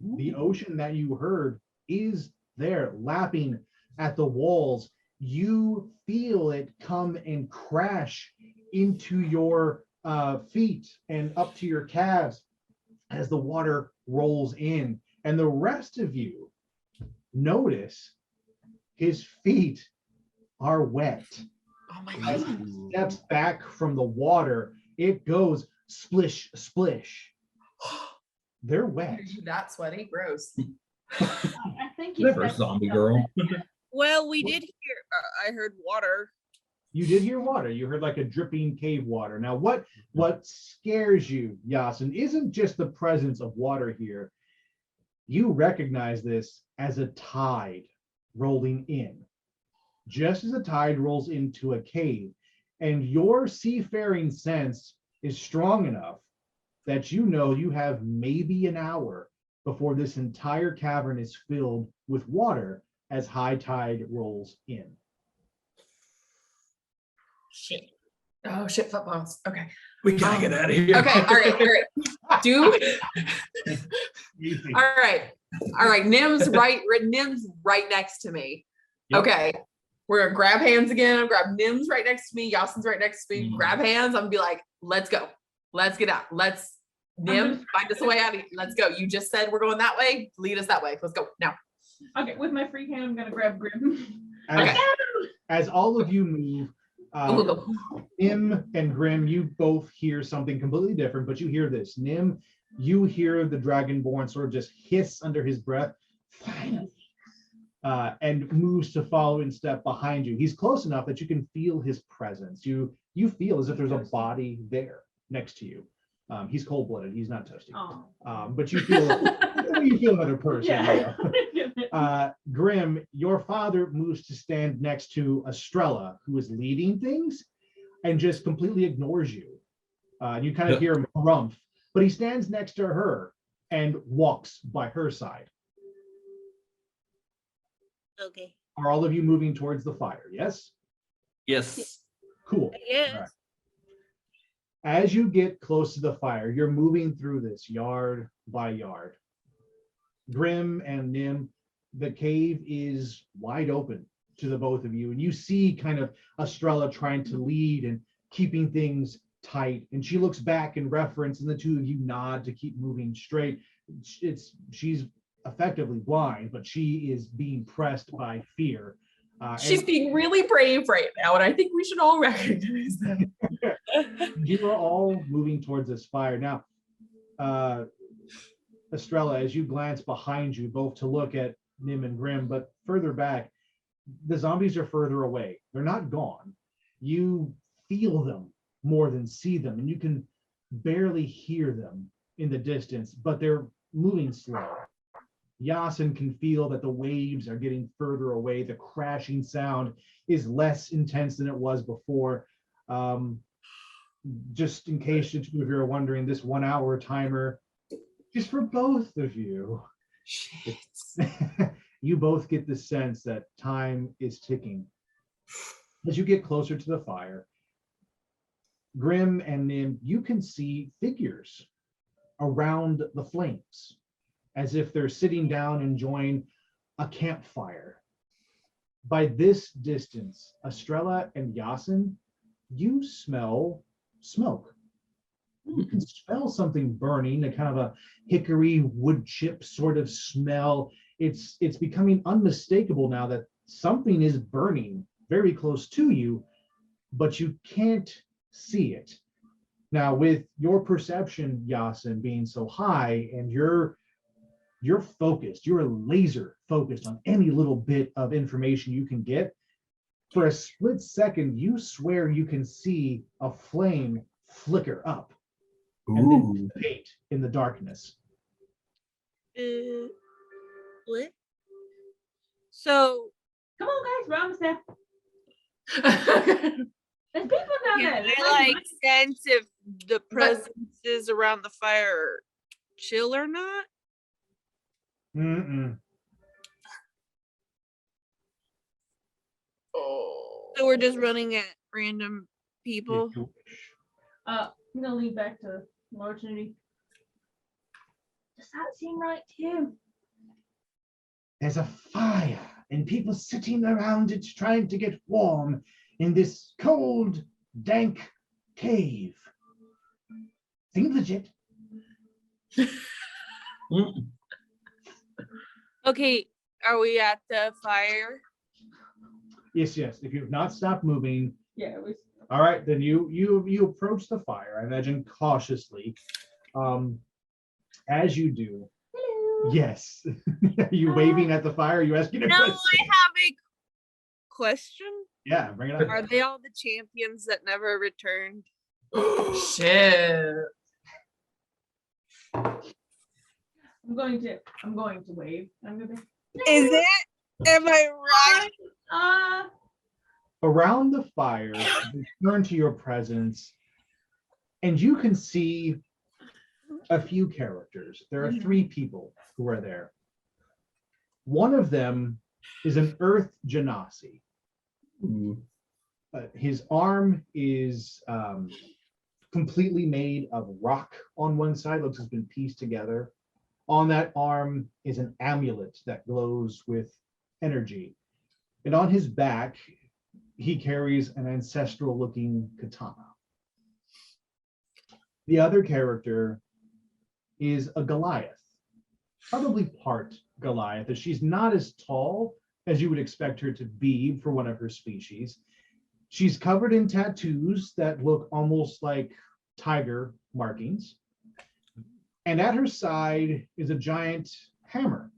The ocean that you heard is there, lapping at the walls. You feel it come and crash into your feet and up to your calves as the water rolls in. And the rest of you notice his feet are wet. Oh my As God. he steps back from the water, it goes splish, splish. They're wet. Are you that sweaty? Gross. I think Never a zombie girl. Well, we did hear. I heard water. You did hear water. You heard like a dripping cave water. Now, what scares you, Yassin, isn't just the presence of water here. You recognize this as a tide rolling in, just as a tide rolls into a cave. And your seafaring sense is strong enough that you know you have maybe an hour before this entire cavern is filled with water as high tide rolls in. Shit. Oh shit, footballs. Okay. We gotta get out of here. Okay, all right. Dude. All right. Nim's right next to me. Yep. Okay. We're gonna grab hands again. I'm grab Nim's right next to me. Yassin's right next to me. Mhm. Grab hands. I'm gonna be like, let's go. Let's get out. Nim, find us a way out of here. Let's go. You just said we're going that way. Lead us that way. Let's go now. Okay, with my free hand, I'm gonna grab Grim. As all of you move, Nim and Grim, you both hear something completely different, but you hear this. Nim, you hear the Dragonborn sort of just hiss under his breath, finally, and moves to follow in step behind you. He's close enough that you can feel his presence. You feel as if there's a body there next to you. He's cold-blooded. He's not toasty. Oh. But you feel another person. Yeah. Grim, your father moves to stand next to Astrella, who is leading things, and just completely ignores you. And you kind of hear him grumph, but he stands next to her and walks by her side. Okay. Are all of you moving towards the fire? Yes? Yes. Cool. Yes. All right. As you get close to the fire, you're moving through this yard by yard. Grim and Nim, the cave is wide open to the both of you, and you see kind of Astrella trying to lead and keeping things tight, and she looks back in reference, and the two of you nod to keep moving straight. She's effectively blind, but she is being pressed by fear. She's being really brave right now, and I think we should all recognize that. You are all moving towards this fire now. Astrella, as you glance behind you, both to look at Nim and Grim, but further back, the zombies are further away. They're not gone. You feel them more than see them, and you can barely hear them in the distance, but they're moving slow. Yassin can feel that the waves are getting further away. The crashing sound is less intense than it was before. Just in case the two of you are wondering, this 1 hour timer is for both of you. Shit. You both get the sense that time is ticking. As you get closer to the fire, Grim and Nim, you can see figures around the flames, as if they're sitting down enjoying a campfire. By this distance, Astrella and Yassin, you smell smoke. You can smell something burning, a kind of a hickory wood chip sort of smell. It's becoming unmistakable now that something is burning very close to you, but you can't see it. Now, with your perception, Yassin, being so high, and you're focused, you're laser focused on any little bit of information you can get. For a split second, you swear you can see a flame flicker up and then dissipate in the darkness. What? So, Come on, guys, we're almost there. There's people down there. can I like sense if the presences around the fire are chill or not? Mm-mm. So we're just running at random people. If you wish. I'm gonna lean back to Lord Trinity. Does that seem right to you? There's a fire and people sitting around it trying to get warm in this cold, dank cave. Seems legit. Okay, are we at the fire? Yes. If you've not stopped moving, Yeah, it was. all right, then you approach the fire, I imagine cautiously. As you do, Hello. yes. Are you waving at the fire? Are you asking a No, question? I have a question. Yeah, bring it up. Are they all the champions that never returned? Shit. I'm going to wave. I'm gonna be. Is it? Am I right? Around the fire, you turn to your presence, and you can see a few characters. There are 3 people who are there. One of them is an Earth Genasi. His arm is completely made of rock on one side, looks like it's been pieced together. On that arm is an amulet that glows with energy. And on his back, he carries an ancestral looking katana. The other character is a Goliath, probably part Goliath, as she's not as tall as you would expect her to be for one of her species. She's covered in tattoos that look almost like tiger markings. And at her side is a giant hammer.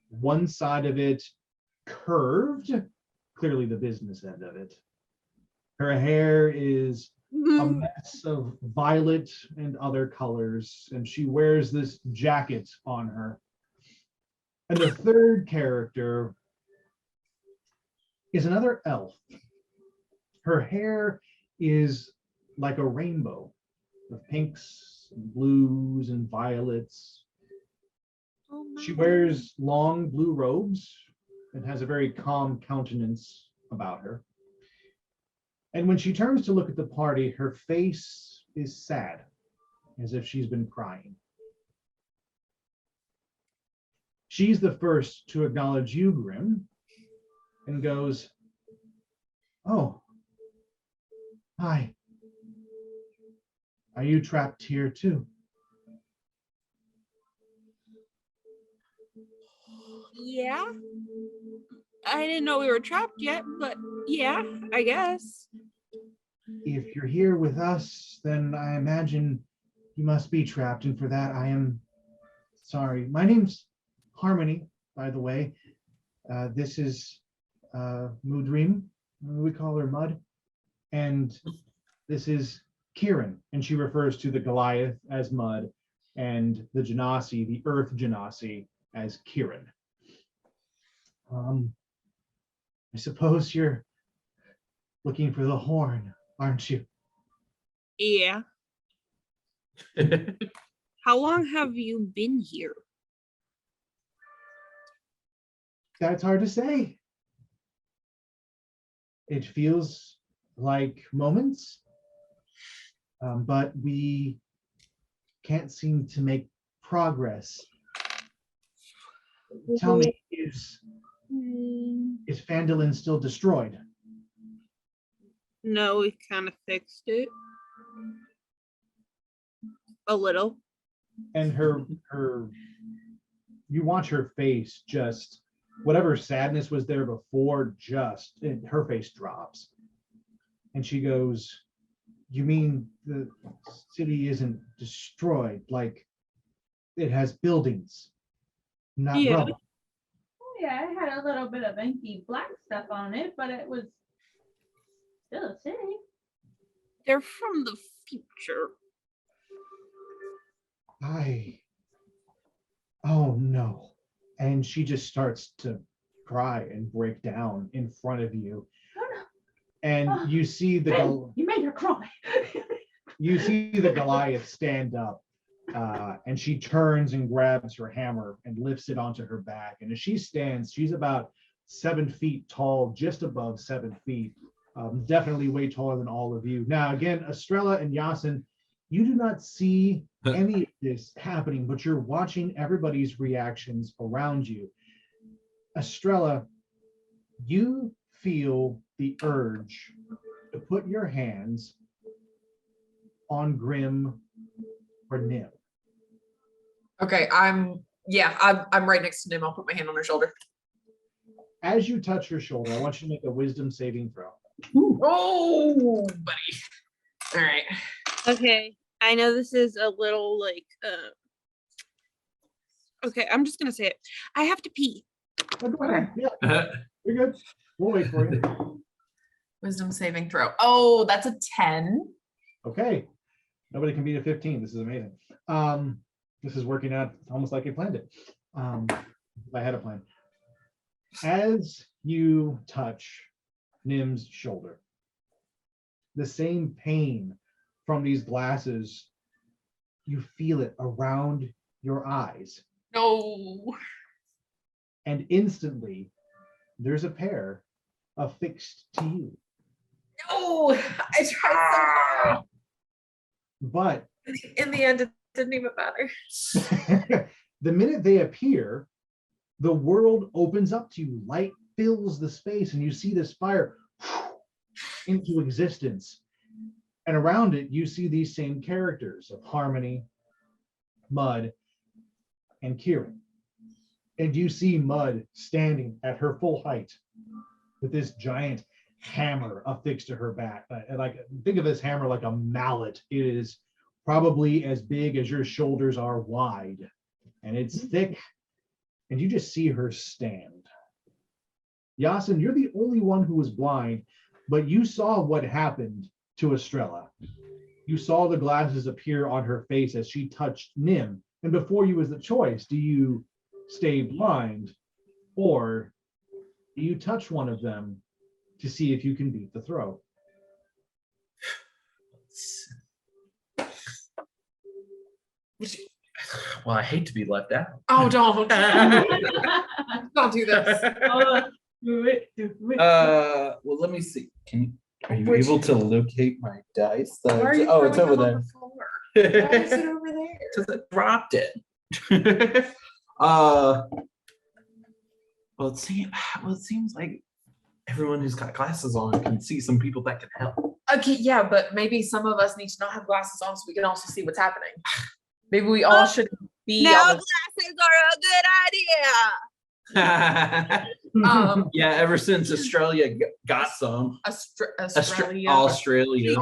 One side of it curved, clearly the business end of it. Her hair is a mess of violet and other colors, and she wears this jacket on her. And the third character is another elf. Her hair is like a rainbow of pinks and blues and violets. She wears long blue robes and has a very calm countenance about her. And when she turns to look at the party, her face is sad, as if she's been crying. She's the first to acknowledge you, Grim, and goes, "Oh, hi. Are you trapped here too?" Yeah. I didn't know we were trapped yet, but yeah, I guess. If you're here with us, then I imagine you must be trapped, and for that I am sorry. My name's Harmony, by the way. This is Mudream, we call her Mud, and this is Kirin, and she refers to the Goliath as Mud, and the Genasi, the Earth Genasi, as Kirin. I suppose you're looking for the horn, aren't you? Yeah. How long have you been here? That's hard to say. It feels like moments, but we can't seem to make progress. Tell me, is Hmm, Phandalin still destroyed? No, we kind of fixed it. A little. And you watch her face just, whatever sadness was there before, her face drops. And she goes, you mean the city isn't destroyed? Like, it has buildings, not Yeah. rubble. Yeah, it had a little bit of inky black stuff on it, but it was still a city. They're from the future. Oh no. And she just starts to cry and break down in front of you. And you see You made her cry. you see the Goliath stand up, and she turns and grabs her hammer and lifts it onto her back. And as she stands, she's about 7 feet tall, just above 7 feet, definitely way taller than all of you. Now, again, Astrella and Yassin, you do not see any of this happening, but you're watching everybody's reactions around you. Estrella, you feel the urge to put your hands on Grim or Nim. Okay, I'm right next to Nim. I'll put my hand on her shoulder. As you touch her shoulder, I want you to make a wisdom saving throw. Oh, buddy. All right. Okay, I know this is a little like, okay, I'm just gonna say it. I have to pee. Oh, go ahead. Yeah, you're good. We'll wait for you. Wisdom saving throw. Oh, that's a 10. Okay. Nobody can beat a 15. This is amazing. This is working out almost like I planned it. I had a plan. As you touch Nim's shoulder, the same pain from these glasses, you feel it around your eyes. No. And instantly, there's a pair affixed to you. No, I tried so hard. But in the end, it didn't even matter. the minute they appear, the world opens up to you. Light fills the space, and you see this fire into existence. And around it, you see these same characters of Harmony, Mud, and Kirin. And you see Mud standing at her full height with this giant hammer affixed to her back. Like, think of this hammer like a mallet. It is probably as big as your shoulders are wide, and it's thick, and you just see her stand. Yassin, you're the only one who was blind, but you saw what happened to Estrella. You saw the glasses appear on her face as she touched Nim, and before you was the choice: do you stay blind, or do you touch one of them to see if you can beat the throw? Well, I hate to be left out. Oh, don't. Don't do this. Do it. Well, let me see. Are you able to locate my dice? Why are you Oh, it's throwing over them on there. the floor? Why is it over there? Because I dropped it. Well, it seems like everyone who's got glasses on can see some people that can help. Okay, yeah, but maybe some of us need to not have glasses on so we can also see what's happening. Maybe we all should be Now on glasses are a good idea. the, Yeah, ever since Australia got some. Australia. Australia.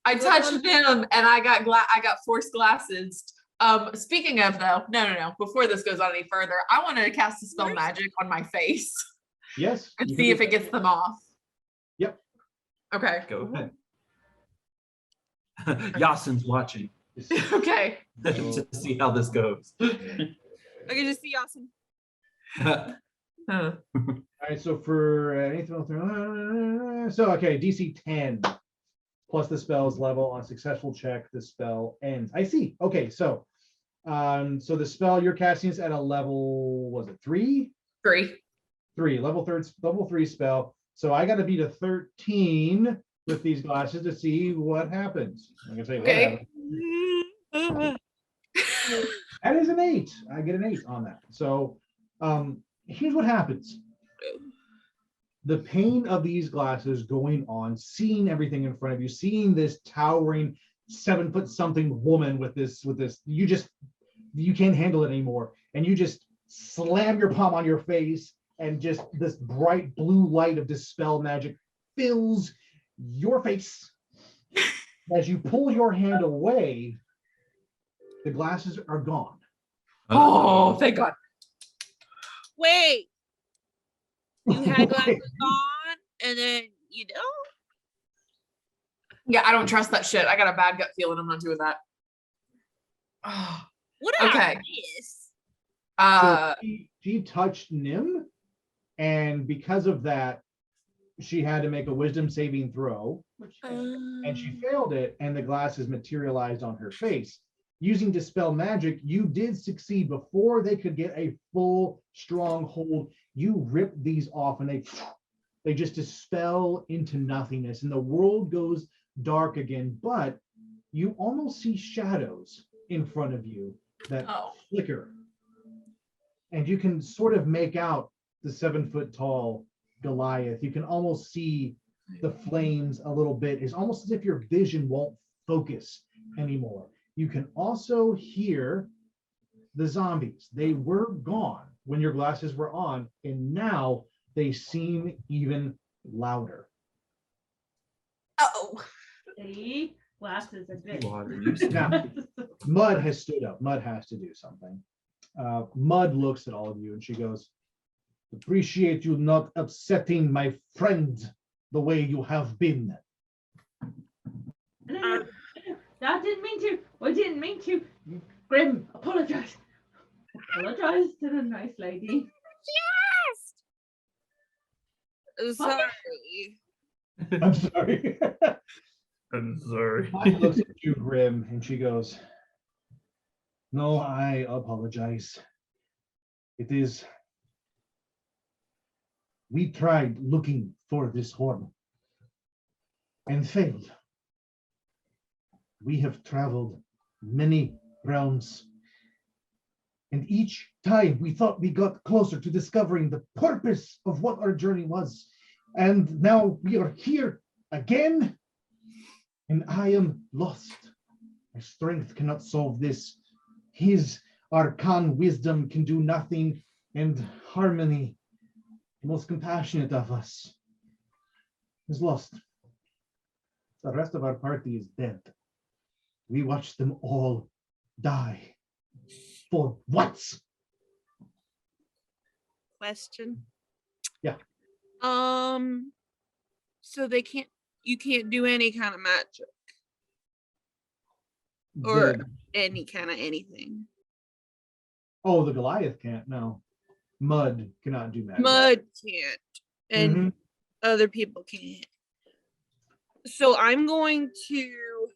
I touched them and I got forced glasses. Speaking of though, no. Before this goes on any further, I want to cast a spell magic on my face. Yes. And see if it gets them off. Yep. Okay. Go ahead. Yassin's watching Okay. to see how this goes. I can just see Yassin. Huh. All right, so for anything else, okay, DC 10 plus the spell's level. On successful check, the spell ends. I see. Okay, so the spell you're casting is at a level, was it 3? 3. Level 3 spell. So I got to beat a 13 with these glasses to see what happens. I'm gonna say what Okay. happens. That is an 8. I get an 8 on that. So here's what happens. The pain of these glasses going on, seeing everything in front of you, seeing this towering 7-foot-something woman with this, you can't handle it anymore. And you just slam your palm on your face, and just this bright blue light of dispel magic fills your face. As you pull your hand away, the glasses are gone. Oh, thank God. Wait. You had glasses on, and then you don't? Yeah, I don't trust that shit. I got a bad gut feeling. I'm not doing that. Oh, What okay. this? So she touched Nim, and because of that, she had to make a wisdom saving throw, and she failed it, and the glasses materialized on her face. Using Dispel Magic, you did succeed before they could get a full strong hold. You rip these off, and they just dispel into nothingness, and the world goes dark again, but you almost see shadows in front of you that flicker. And you can sort of make out the 7-foot-tall Goliath. You can almost see the flames a little bit. It's almost as if your vision won't focus anymore. You can also hear the zombies. They were gone when your glasses were on, and now they seem even louder. Oh. See? Glasses are good. Now, Mud has stood up. Mud has to do something. Mud looks at all of you, and she goes, "Appreciate you not upsetting my friend the way you have been." I didn't mean to. I didn't mean to. Grim, apologize. Apologize to the nice lady. Yes. Sorry. I'm sorry. I'm sorry. Mud looks at you, Grim, and she goes, "No, I apologize. It is. We tried looking for this horn and failed. We have traveled many realms, and each time we thought we got closer to discovering the purpose of what our journey was. And now we are here again, and I am lost. My strength cannot solve this. His arcane wisdom can do nothing, and Harmony, the most compassionate of us, is lost. The rest of our party is dead. We watched them all die. For what?" Question. Yeah. So you can't do any kind of magic or any kind of anything. The Goliath can't. No, Mud cannot do magic. Mud can't, and other people can't. So I'm going to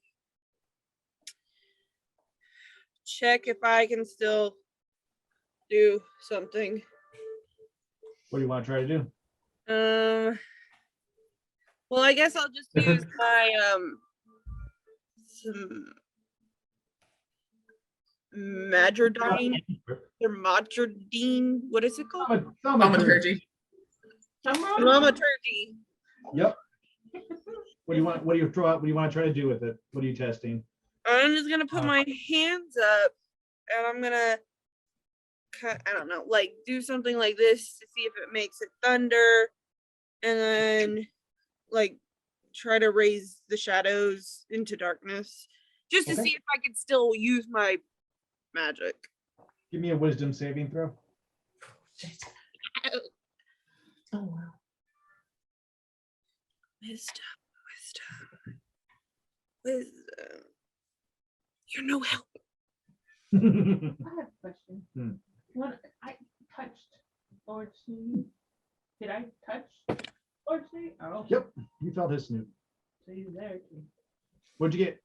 check if I can still do something. What do you want to try to do? Well, I guess I'll just use my some Madrodine or Madrodine. What is it called? Thaumaturgy. Thaumaturgy. Yep. What do you want? What do you throw out? What do you want to try to do with it? What are you testing? I'm just gonna put my hands up, and I'm gonna cut. I don't know, like do something like this to see if it makes it thunder, and then like try to raise the shadows into darkness, just to see if I can still use my magic. Give me a wisdom saving throw. Oh wow. Wisdom. You're no help. I have a question. When I touched Lord Snoop, did I touch Lord Snoop? Oh. Yep, you felt his snoop. So he's there too. What'd you get?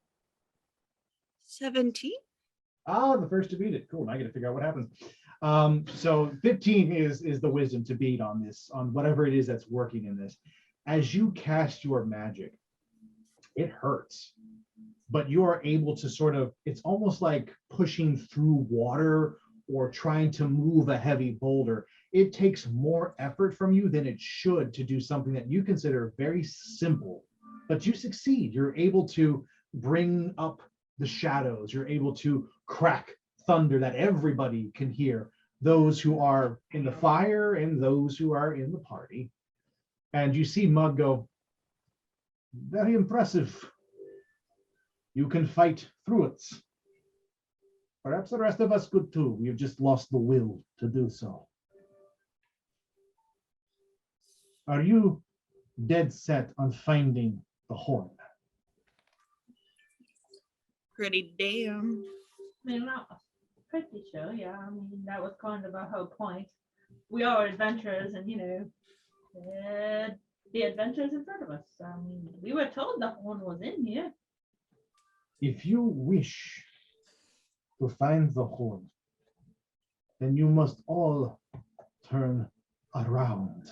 17. The first to beat it. Cool. Now I got to figure out what happens. So 15 is the wisdom to beat on this, on whatever it is that's working in this. As you cast your magic, it hurts. but you are able to sort of, it's almost like pushing through water or trying to move a heavy boulder. It takes more effort from you than it should to do something that you consider very simple, but you succeed. You're able to bring up the shadows. You're able to crack thunder that everybody can hear, those who are in the fire and those who are in the party. And you see Mug go, very impressive. You can fight through it. Perhaps the rest of us could too. We have just lost the will to do so. Are you dead set on finding the horn? Pretty damn. I mean, I'm pretty sure, yeah. I mean, that was kind of our whole point. We are adventurers, and the adventurers in front of us. I mean, we were told the horn was in here. If you wish to find the horn, then you must all turn around.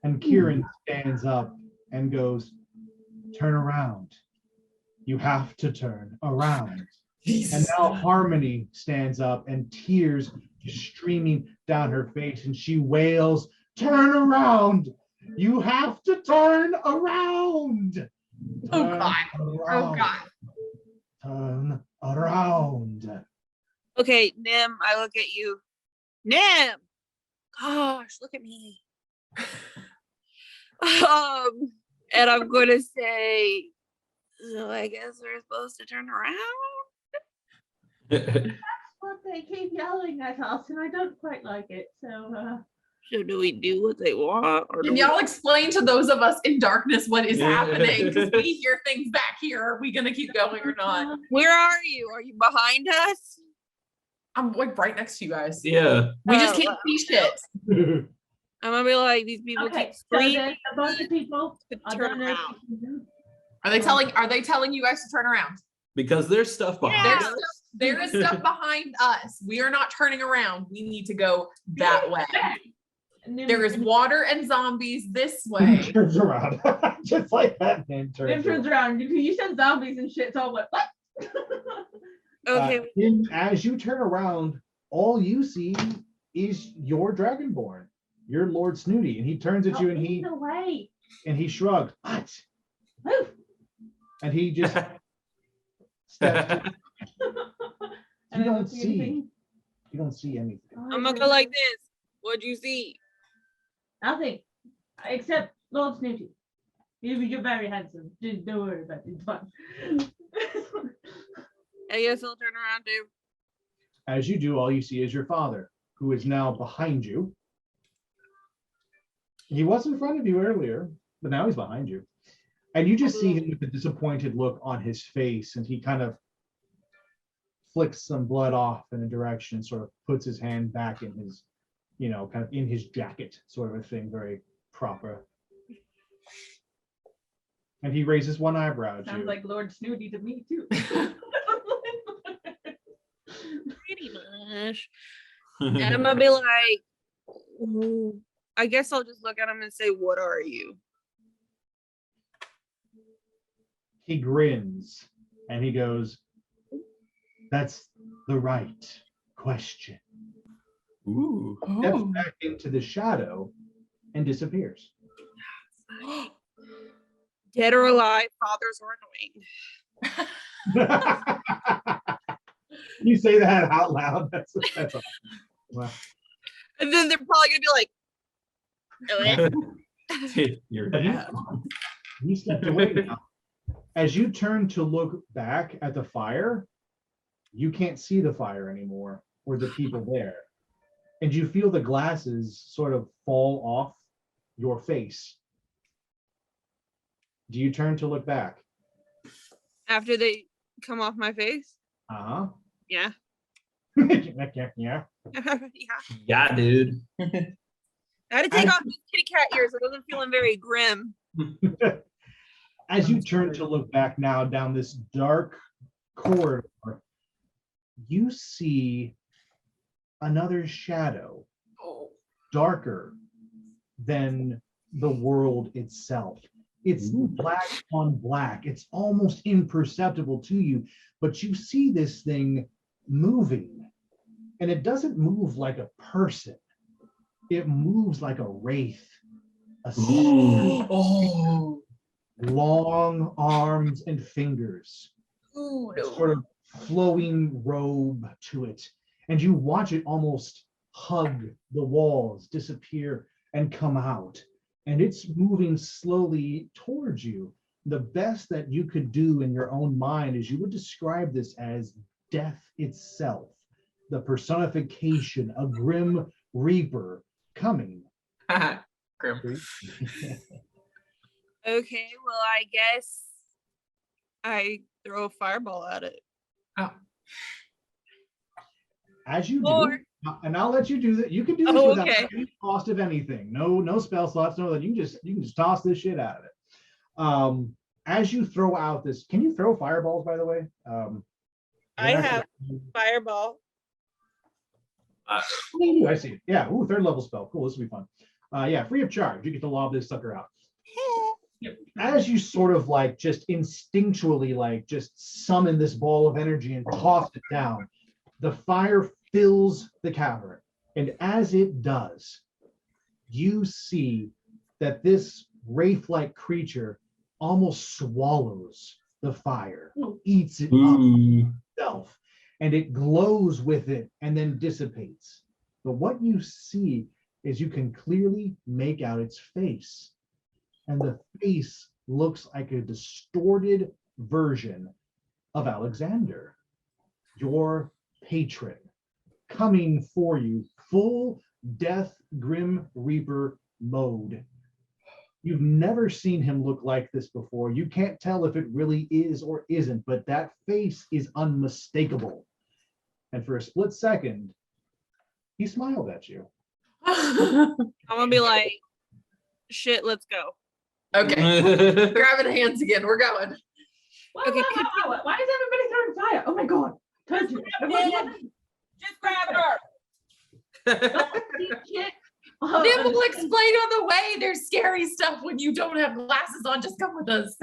And Kirin stands up and goes, turn around. You have to turn around. And now Harmony stands up and tears just streaming down her face, and she wails, turn around. You have to turn around. Oh God. Oh God. Turn around. Okay, Nim, I look at you. Nim! Gosh, look at me. And I'm going to say, so I guess we're supposed to turn around? That's what they keep yelling at us, and I don't quite like it. So do we do what they want? Or Can y'all explain to those of us in darkness what is happening? Because we hear things back here. Are we gonna keep going or not? Where are you? Are you behind us? I'm like right next to you guys. Yeah. We just can't see shit. I'm gonna be like, these people okay, keep so screaming. there's a bunch of people. to I turn don't know if around. you can do- Are they telling you guys to turn around? Because there's stuff behind Yeah. us. There is stuff behind us. We are not turning around. We need to go that way. Nim- There is water and zombies this way. Turns around. Just like that man Nim turns turns around. around. You said zombies and shit, so I went, what? Okay, As you turn around, all you see is your Dragonborn, your Lord Snooty, and he turns at you and he away. shrugs. What? Move. And he just steps. And I don't see see. anything. You don't see anything. I'm gonna go like this. What'd you see? Nothing. Except Lord Snooty. You're very handsome. Just don't worry about it. It's fun. I guess I'll turn around too. As you do, all you see is your father, who is now behind you. He was in front of you earlier, but now he's behind you. And you just see him with a disappointed look on his face, and he kind of flicks some blood off in a direction, sort of puts his hand back in his, kind of in his jacket, sort of a thing, very proper. And he raises one eyebrow at Sounds you. like Lord Snooty to me, too. Pretty much. And I'm gonna be like, I guess I'll just look at him and say, what are you? He grins and he goes, that's the right question. Ooh. Steps back into the shadow and disappears. Dead or alive, fathers are annoying. You say that out loud. That's awesome. Wow. And then they're probably gonna be like, Your But dad. he stepped away now. As you turn to look back at the fire, you can't see the fire anymore or the people there. And you feel the glasses sort of fall off your face. Do you turn to look back? after they come off my face. Uh-huh. Yeah. Yeah. Yeah. Yeah, dude. I had to take off these kitty cat ears. I wasn't feeling very grim. As you turn to look back now down this dark corridor, you see another shadow, darker than the world itself. It's black on black. It's almost imperceptible to you, but you see this thing moving, and it doesn't move like a person. It moves like a wraith, a Oh. long arms and fingers, Ooh, a sort of flowing robe to it, and you watch it almost hug the walls, disappear, and come out. And it's moving slowly towards you. The best that you could do in your own mind is you would describe this as death itself, the personification, a grim reaper coming. Grim. Okay, well, I guess I throw a fireball at it. Oh. As you do, Or- and I'll let you do that. You can do this Oh, without okay. any cost of anything. No spell slots. No, that you can just toss this shit out of it. As you throw out this, can you throw fireballs? By the way, I have fireball. I see it. Yeah. Ooh, third level spell. Cool. This will be fun. Yeah, free of charge. You get to lob this sucker out. As you sort of like just instinctually like just summon this ball of energy and toss it down, the fire fills the cavern. And as it does, you see that this wraith-like creature almost swallows the fire, eats it up itself, and it glows with it and then dissipates. But what you see is you can clearly make out its face. And the face looks like a distorted version of Alexander, your patron, coming for you, full death grim reaper mode. You've never seen him look like this before. You can't tell if it really is or isn't, but that face is unmistakable. And for a split second, he smiled at you. I'm gonna be like, shit, let's go. Okay. Grabbing hands again. We're going. Okay, Why is everybody throwing fire? Oh my god. Touch it. Everybody- Just grab her. Shit. Nim will explain on the way. There's scary stuff when you don't have glasses on. Just come with us.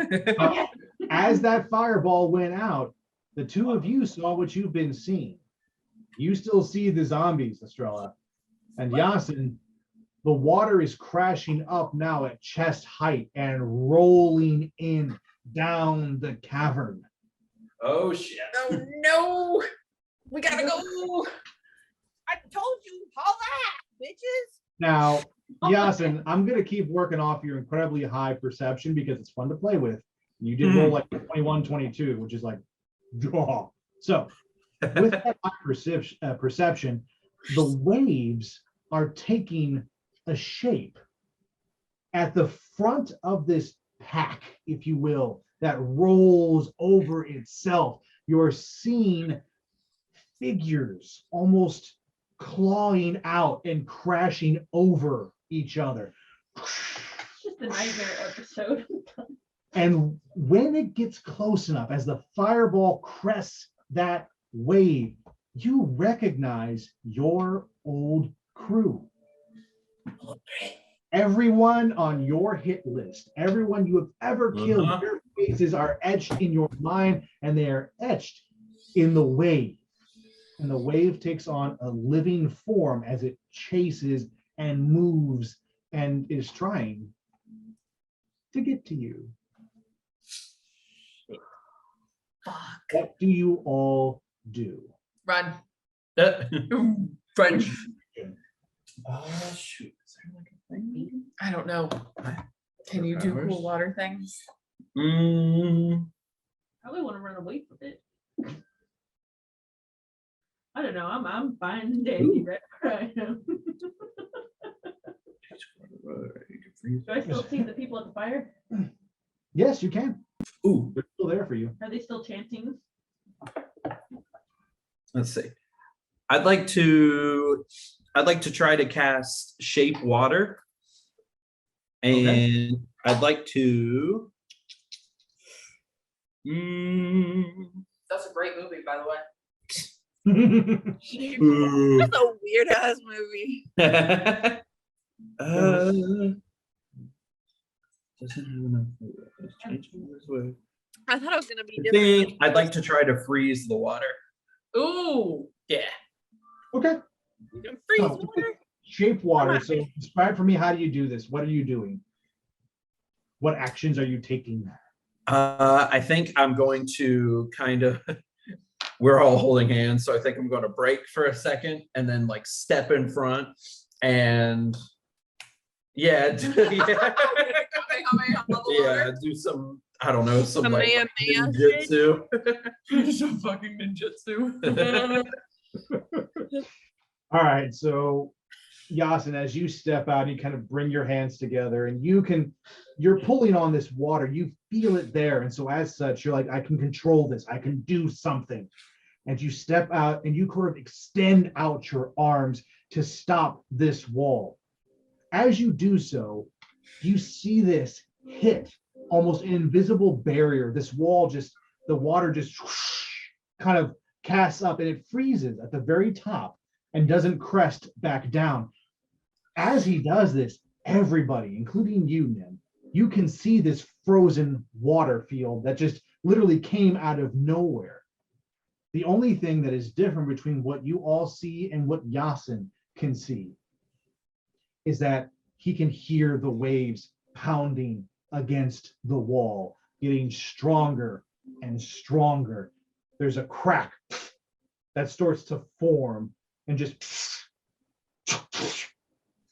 As that fireball went out, the two of you saw what you've been seeing. You still see the zombies, Astrella. And Yassin, the water is crashing up now at chest height and rolling in down the cavern. Oh shit. Oh no. We gotta go. I told you, haul that, bitches. Now, Yassin, I'm going to keep working off your incredibly high perception because it's fun to play with. You did roll like 21, 22, which is like, draw. So, with that high perception, the waves are taking a shape at the front of this pack, if you will, that rolls over itself. You're seeing figures almost clawing out and crashing over each other. It's just a nightmare episode. And when it gets close enough, as the fireball crests that wave, you recognize your old crew. Everyone on your hit list, everyone you have ever killed, their faces are etched in your mind, and they are etched in the wave. And the wave takes on a living form as it chases and moves and is trying to get to you. Fuck. What do you all do? Run. French. Shoot. Is there like a thing? I don't know. Can you do cool water things? Probably want to run away from it. I don't know. I'm fine and dandy right where I am. Do I still see the people at the fire? Yes, you can. Ooh, They're still there for you. Are they still chanting? let's see. I'd like to try to cast Shape Water. And Okay. I'd like to That's a great movie, by the way. That's a weird ass movie. I thought it was gonna be I different. think I'd like to try to freeze the water. Ooh. Yeah. Okay. You can freeze So, water. shape water. on. So describe for me, how do you do this? What are you doing? What actions are you taking? I think I'm going to kind of, we're all holding hands, so I think I'm going to break for a second and then like step in front and yeah, yeah, do some, I don't know, some like Kamehameha ninjutsu. Some fucking ninjutsu. All right. So Yassin, as you step out, you kind of bring your hands together and you're pulling on this water. You feel it there. And so as such, you're like, I can control this. I can do something. And you step out and you kind of extend out your arms to stop this wall. As you do so, you see this hit almost an invisible barrier. This wall the water just kind of casts up and it freezes at the very top and doesn't crest back down. As he does this, everybody, including you, Nim, you can see this frozen water field that just literally came out of nowhere. The only thing that is different between what you all see and what Yassin can see is that he can hear the waves pounding against the wall, getting stronger and stronger. There's a crack that starts to form and just,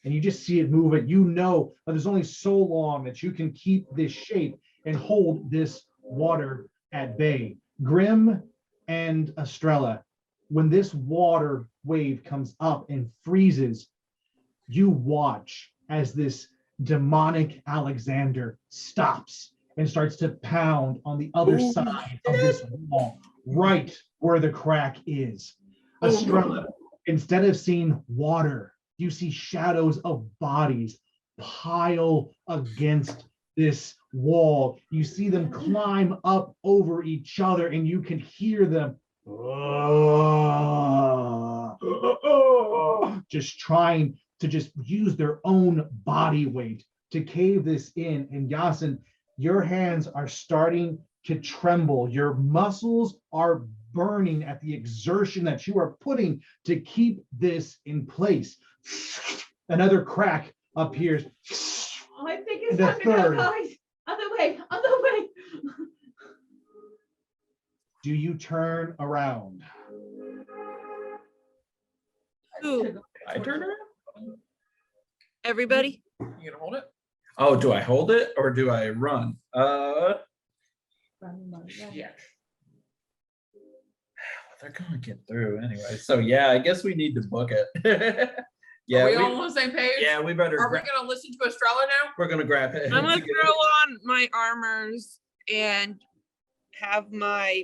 and you just see it move it. You know that there's only so long that you can keep this shape and hold this water at bay. Grim and Astrella, when this water wave comes up and freezes, you watch as this demonic Alexander stops and starts to pound on the other side of this wall, right where the crack is. Astrella, instead of seeing water, you see shadows of bodies pile against this wall. You see them climb up over each other and you can hear them just trying to just use their own body weight to cave this in. And Yassin, your hands are starting to tremble. Your muscles are burning at the exertion that you are putting to keep this in place. Another crack appears. Oh, I think it's The time to go, third. guys. Other way, other way. Do you turn around? Who? I turn around? Everybody? You gonna hold it? Oh, do I hold it or do I run? Yeah. They're gonna get through anyway. So yeah, I guess we need to book it. Yeah, Are we all on the same page? yeah, we better. Are we gonna listen to Astrella now? We're gonna grab it. I'm gonna throw on my armors and have my.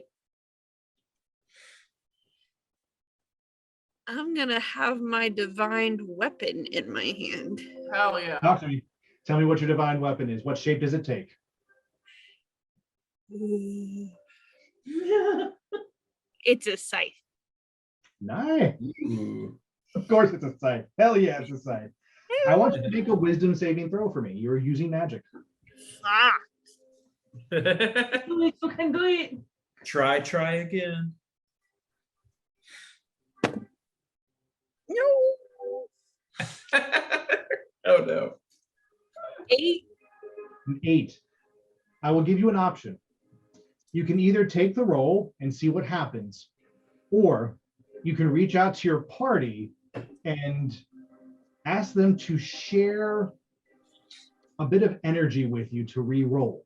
I'm gonna have my divine weapon in my hand. Hell yeah. Talk to me. Tell me what your divine weapon is. What shape does it take? It's a scythe. Nice. Ooh. Of course it's a scythe. Hell yeah, it's a scythe. I want you to make a wisdom saving throw for me. You're using magic. Ah, Do it, you can do it. Try again. no. Oh no. 8. An 8. I will give you an option. You can either take the roll and see what happens, or you can reach out to your party and ask them to share a bit of energy with you to re-roll.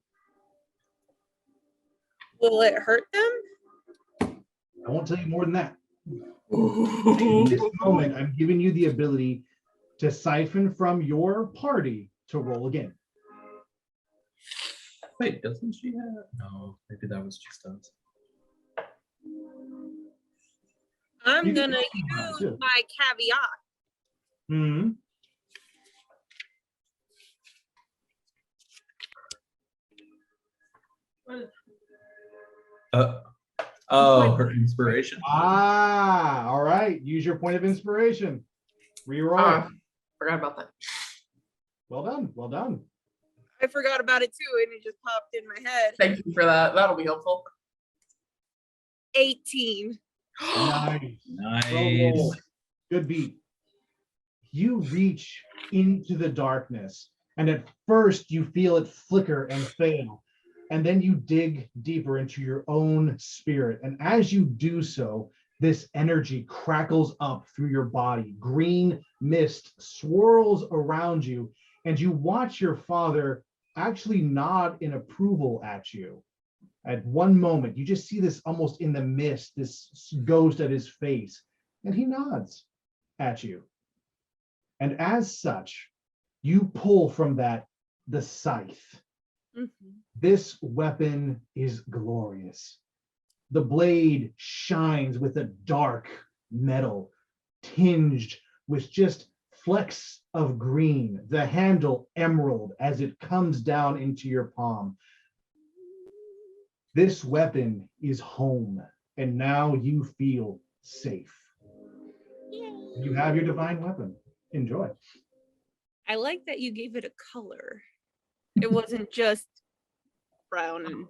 Will it hurt them? I won't tell you more than that. In this moment, I'm giving you the ability to siphon from your party to roll again. Wait, doesn't she have? No, maybe that was just us. I'm You can gonna roll now, use too. my caveat. Hmm. Oh, her inspiration. Ah, all right. Use your point of inspiration. Reroll. Forgot about that. Well done. Well done. I forgot about it too, and it just popped in my head. Thank you for that. That'll be helpful. 18. Nice. Nice. Good beat. You reach into the darkness, and at first you feel it flicker and fail, and then you dig deeper into your own spirit. And as you do so, this energy crackles up through your body. Green mist swirls around you, and you watch your father actually nod in approval at you. At one moment, you just see this almost in the mist, this ghost at his face, and he nods at you. And as such, you pull from that the scythe. Mm-hmm. This weapon is glorious. The blade shines with a dark metal, tinged with just flecks of green, the handle emerald as it comes down into your palm. This weapon is home, and now you feel safe. You have your divine weapon. Enjoy. I like that you gave it a color. It wasn't just brown and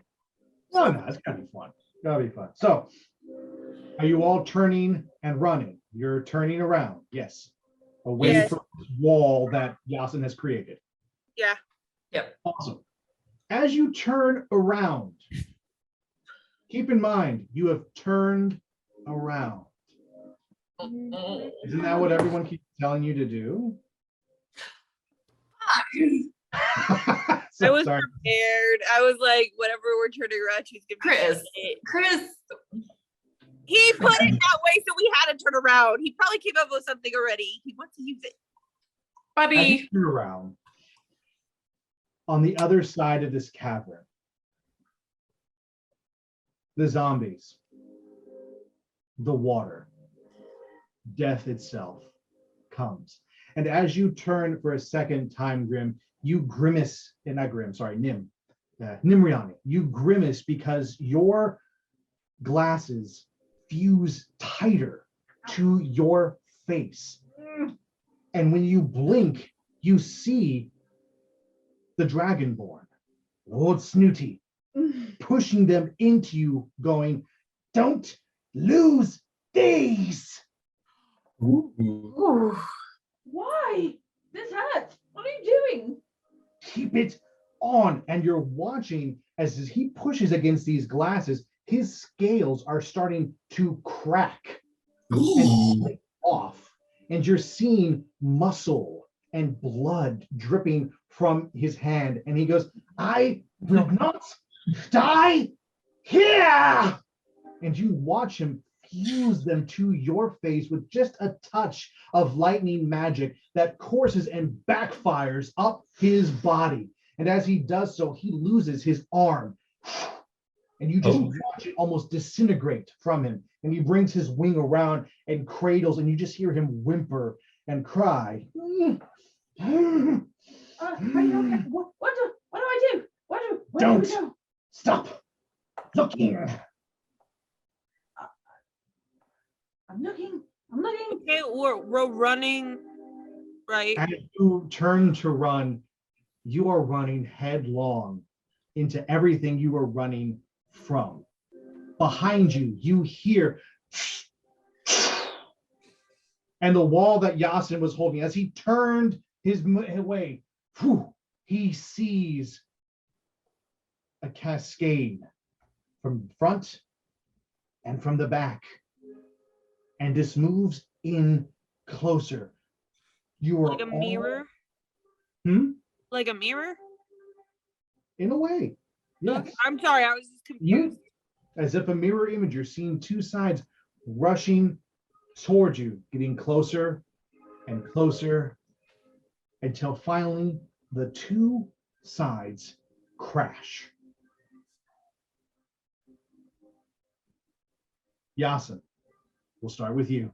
No, it's gotta be fun. Gotta be fun. So, are you all turning and running? You're turning around, yes. Away Yes. from this wall that Yassin has created. yeah. Awesome. As you turn around, keep in mind you have turned around. Isn't that what everyone keeps telling you to do? I was prepared. I was like, whatever we're turning around, she's gonna be Chris, He put it that way, so we had to turn around. He probably came up with something already. He wants to use it. As buddy. you turn around, on the other side of this cavern, the zombies, the water, death itself comes. And as you turn for a second time, Grim, you grimace, not Grim, sorry, Nimriani, you grimace because your glasses fuse tighter to your face. And when you blink, you see the Dragonborn, Lord Snooty, pushing them into you, going, "Don't lose these." Ooh. Why? This hurts. What are you doing? Keep it on. And you're watching as he pushes against these glasses, his scales are starting to crack and slip off. And you're seeing muscle and blood dripping from his hand. And he goes, "I will not die here." And you watch him fuse them to your face with just a touch of lightning magic that courses and backfires up his body. And as he does so, he loses his arm. And you just watch it almost disintegrate from him. And he brings his wing around and cradles, and you just hear him whimper and cry. Are you okay? What do I do? Where do we Don't go? stop looking. I'm looking. Okay, we're running, right? As you turn to run, you are running headlong into everything you are running from. Behind you, you hear, and the wall that Yassin was holding, as he turned his way, he sees a cascade from front and from the back. And this moves in closer. You are Like a mirror? Like a mirror? In a way. Yes. Okay, I'm sorry, I was just confused. As if a mirror image, you're seeing two sides rushing towards you, getting closer and closer until finally the two sides crash. Yassin, we'll start with you.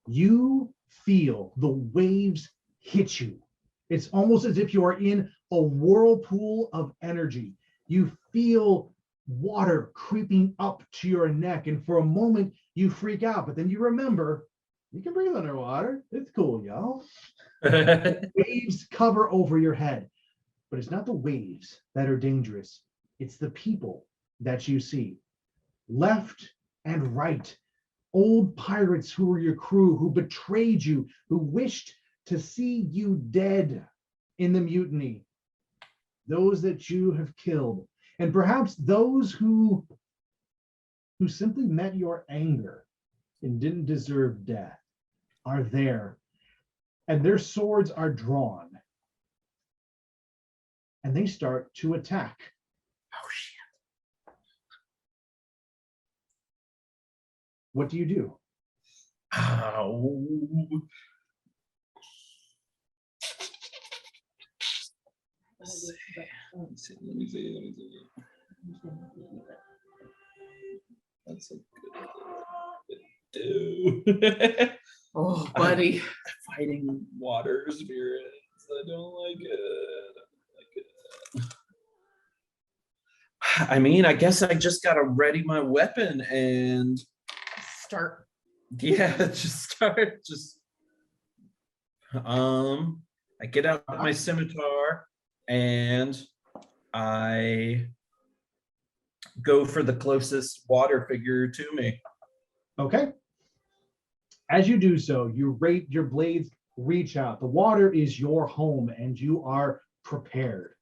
You feel the waves hit you. It's almost as if you are in a whirlpool of energy. You feel water creeping up to your neck, and for a moment you freak out, but then you remember You can breathe underwater. It's cool, y'all. Waves cover over your head, but it's not the waves that are dangerous. It's the people that you see. Left and right, old pirates who were your crew, who betrayed you, who wished to see you dead in the mutiny. Those that you have killed, and perhaps those who simply met your anger and didn't deserve death, are there, and their swords are drawn, and they start to attack. Oh shit. What do you do? Oh. Let me see. That's a good do. Oh, buddy. Fighting water spirits. I don't like it. I mean, I guess I just gotta ready my weapon and Start. yeah, just start. I get out my scimitar and I go for the closest water figure to me. Okay. As you do so, your blades reach out. The water is your home, and you are prepared.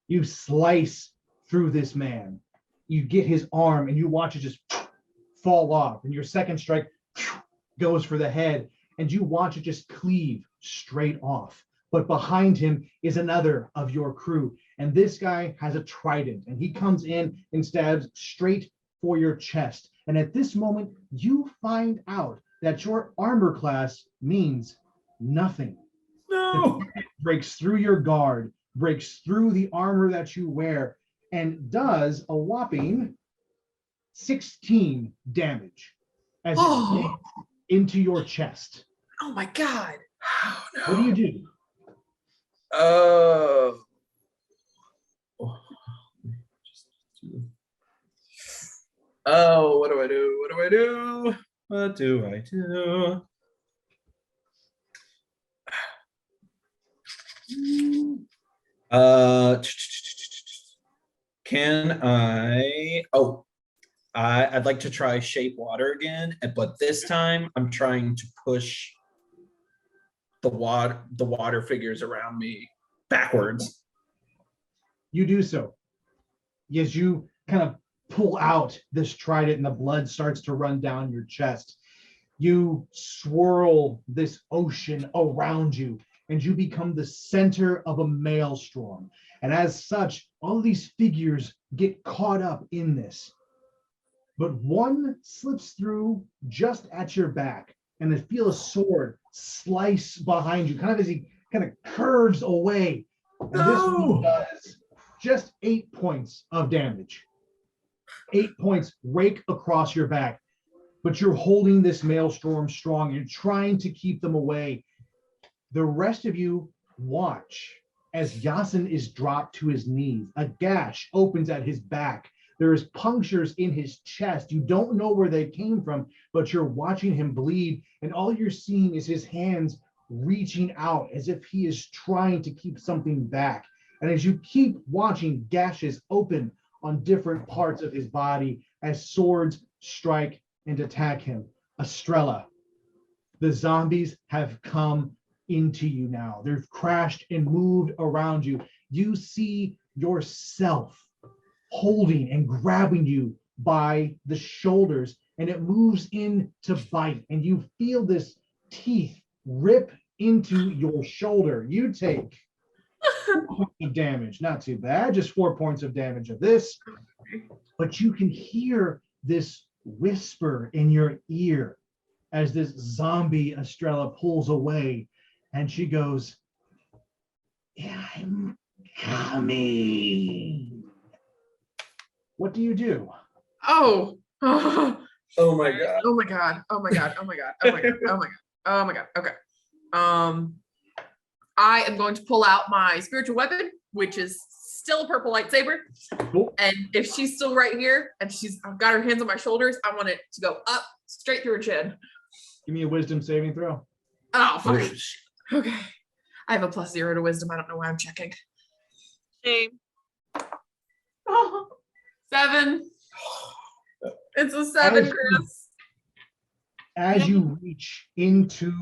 You slice through this man. You get his arm, and you watch it just fall off. And your second strike goes for the head, and you watch it just cleave straight off. But behind him is another of your crew. And this guy has a trident, and he comes in and stabs straight for your chest. And at this moment, you find out that your armor class means nothing. No. It breaks through your guard, breaks through the armor that you wear, and does a whopping 16 damage as it Oh. into your chest. Oh my God. Oh, no. What do you do? Oh, what do I do? What do I do? What do I do? Can I? Oh, I'd like to try shape water again, but this time I'm trying to push the water figures around me backwards. You do so. As you kind of pull out this trident and the blood starts to run down your chest, you swirl this ocean around you and you become the center of a maelstrom. And as such, all of these figures get caught up in this. But one slips through just at your back, and you feel a sword slice behind you, kind of as he kind of curves away. And this one does just 8 points of damage. 8 points rake across your back, but you're holding this maelstrom strong. You're trying to keep them away. The rest of you watch as Yassin is dropped to his knees. A gash opens at his back. There's punctures in his chest. You don't know where they came from, but you're watching him bleed, and all you're seeing is his hands reaching out as if he is trying to keep something back. And as you keep watching, gashes open on different parts of his body as swords strike and attack him. Astrella, the zombies have come into you now. They've crashed and moved around you. You see yourself holding and grabbing you by the shoulders, and it moves in to bite, and you feel this teeth rip into your shoulder. You take 4 points of damage. Not too bad, just 4 points of damage of this. But you can hear this whisper in your ear as this zombie Astrella pulls away, and she goes, "I'm coming." What do you do? Oh. Oh my god. Oh my God. Oh my God. Oh my God. Oh my God. Oh my God. Oh my God. Okay. I am going to pull out my spiritual weapon, which is still a purple lightsaber. Cool. And if she's still right here and I've got her hands on my shoulders, I want it to go up straight through her chin. Give me a wisdom saving throw. Oh, fucking shit. Okay. I have a +0 to wisdom. I don't know why I'm checking. Same. Oh, 7. It's a 7, As- Chris. As you reach into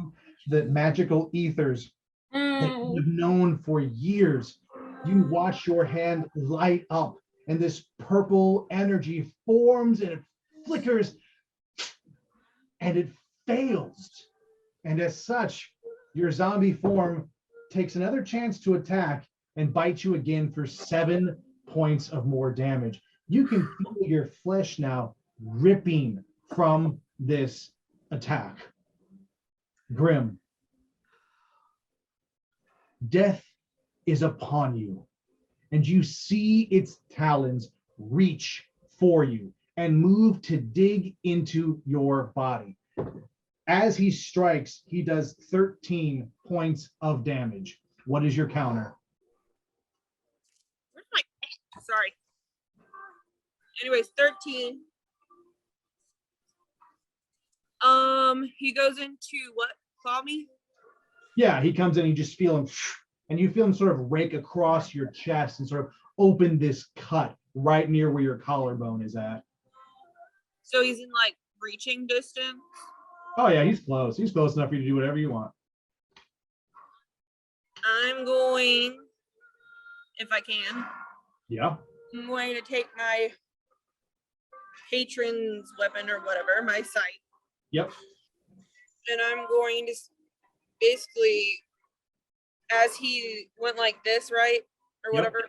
the magical ethers that you've known for years, you watch your hand light up, and this purple energy forms and it flickers and it fails. And as such, your zombie form takes another chance to attack and bite you again for 7 points of more damage. You can feel your flesh now ripping from this attack. Grim, death is upon you, and you see its talons reach for you and move to dig into your body. As he strikes, he does 13 points of damage. What is your counter? Where's my pen? Sorry. Anyways, 13. He goes into what? Claw me? Yeah, he comes in, you just feel him, and you feel him sort of rake across your chest and sort of open this cut right near where your collarbone is at. So he's in like reaching distance. Oh yeah, he's close. He's close enough for you to do whatever you want. I'm going, if I can, Yeah. I'm going to take my patron's weapon or whatever, my sight, Yep. and I'm going to basically, as he went like this, right? Or Yep. whatever,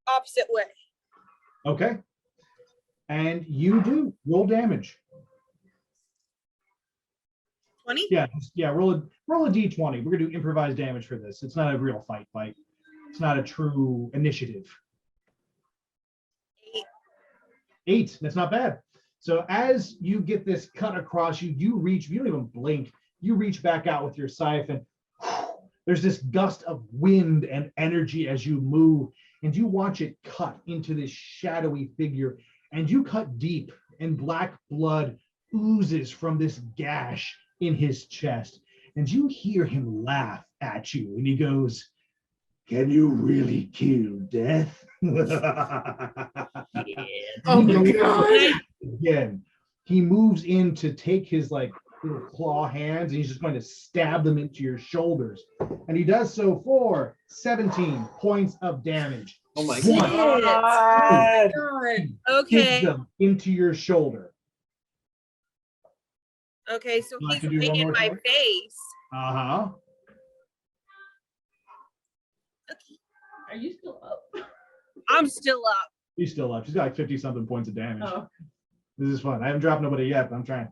opposite way. Okay. And you do roll damage. 20? Yeah. Roll a d20. We're gonna do improvised damage for this. It's not a real fight. It's not a true initiative. 8. 8. That's not bad. So as you get this cut across you, you reach. You don't even blink. You reach back out with your siphon. There's this gust of wind and energy as you move, and you watch it cut into this shadowy figure, and you cut deep, and black blood oozes from this gash in his chest, and you hear him laugh at you, and he goes, "Can you really kill death?" Oh my god. Again, he moves in to take his like little claw hands, and he's just going to stab them into your shoulders, and he does so for 17 points of damage. Oh my One. god. God. Okay. Digs them into your shoulder. Okay, so Would you like he's to do one laying in more my time? face. Uh-huh. Okay. are you still up? I'm still up. He's still up. She's got like 50 something points of damage. Oh. This is fun. I haven't dropped nobody yet, but I'm trying.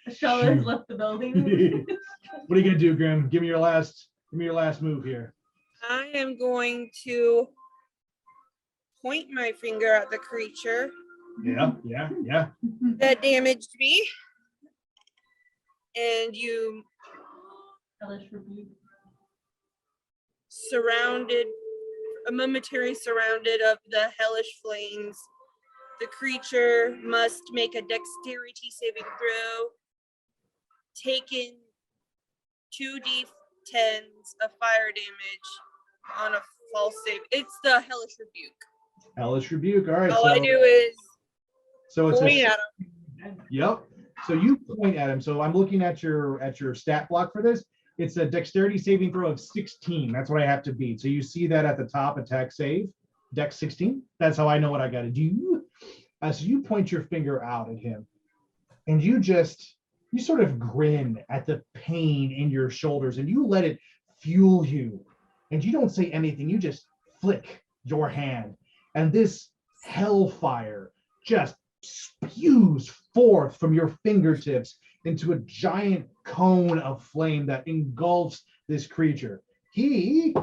Estrella has left the building. What are you gonna do, Grim? Give me your last move here. I am going to point my finger at the creature Yeah. that damaged me. And you Hellish rebuke. surrounded, momentarily surrounded of the hellish flames. The creature must make a dexterity saving throw, taking 2d10s of fire damage on a false save. It's the hellish rebuke. Hellish rebuke. All right. All I do is so it's point a, at him. Yep. So you point at him. So I'm looking at your stat block for this. It's a dexterity saving throw of 16. That's what I have to beat. So you see that at the top, attack save, dex 16. That's how I know what I got to do. So you point your finger out at him, and you sort of grin at the pain in your shoulders, and you let it fuel you. And you don't say anything. You just flick your hand, and this hellfire just spews forth from your fingertips into a giant cone of flame that engulfs this creature. He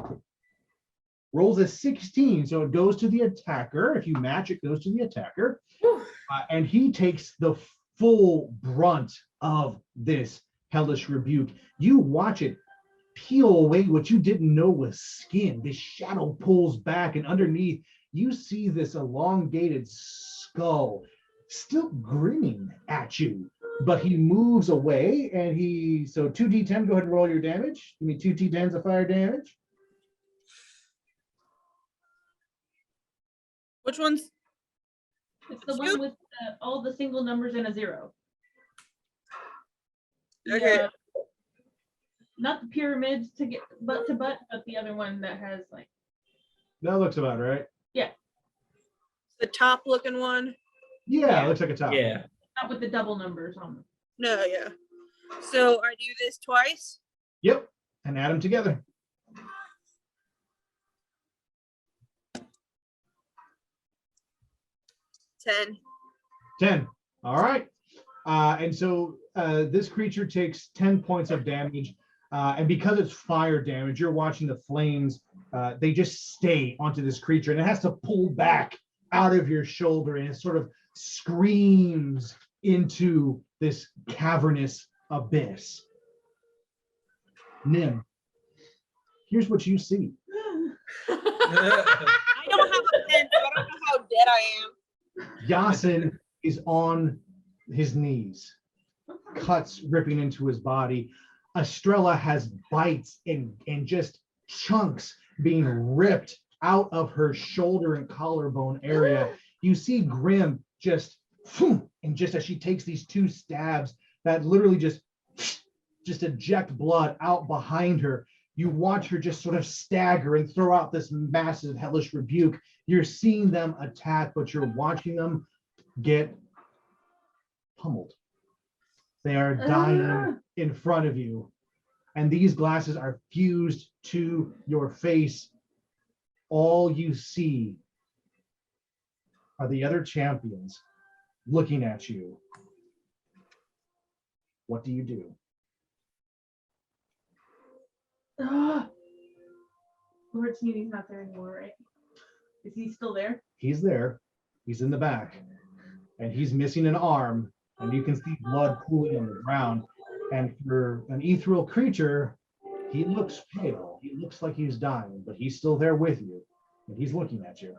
rolls a 16, so it goes to the attacker. If you match, it goes to the attacker. And he takes the full brunt of this hellish rebuke. You watch it peel away what you didn't know was skin. This shadow pulls back, and underneath, you see this elongated skull still grinning at you, but he moves away and so 2d10, go ahead and roll your damage. Give me 2 d10s of fire damage. Which one's? It's the one with all the single numbers and a 0. Okay. Not the pyramids to get butt to butt, but the other one that has like. That looks about right. Yeah. The top looking one? Yeah, it looks like a top. Yeah. Not with the double numbers on them. No, yeah. So I do this twice? Yep, and add them together. Ten. 10. All right. And so this creature takes 10 points of damage. And because it's fire damage, you're watching the flames. They just stay onto this creature, and it has to pull back out of your shoulder, and it sort of screams into this cavernous abyss. Nim, here's what you see. I don't have a pen, so I don't know how dead I am. Yassin is on his knees, cuts ripping into his body. Astrella has bites and just chunks being ripped out of her shoulder and collarbone area. You see Grim just as she takes these 2 stabs that literally just eject blood out behind her. You watch her just sort of stagger and throw out this massive hellish rebuke. You're seeing them attack, but you're watching them get pummeled. They are dying in front of you. And these glasses are fused to your face. All you see are the other champions looking at you. What do you do? Lord Sneedy's not there anymore, right? Is he still there? He's there. He's in the back. And he's missing an arm. And you can see blood pooling on the ground. And for an ethereal creature, he looks pale. He looks like he's dying, but he's still there with you. And he's looking at you.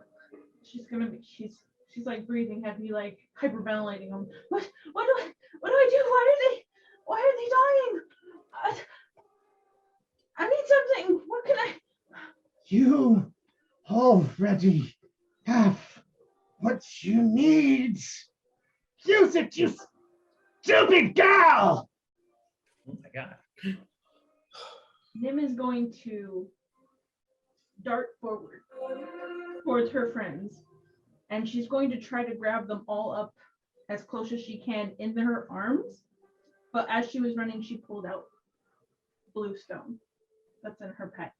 She's like breathing heavy, like hyperventilating. What do I do? Why are they dying? I need something. What can I? You already have what you need. Use it, you stupid girl! Oh my god. Nim is going to dart forward towards her friends, and she's going to try to grab them all up as close as she can into her arms. But as she was running, she pulled out blue stone that's in her pack.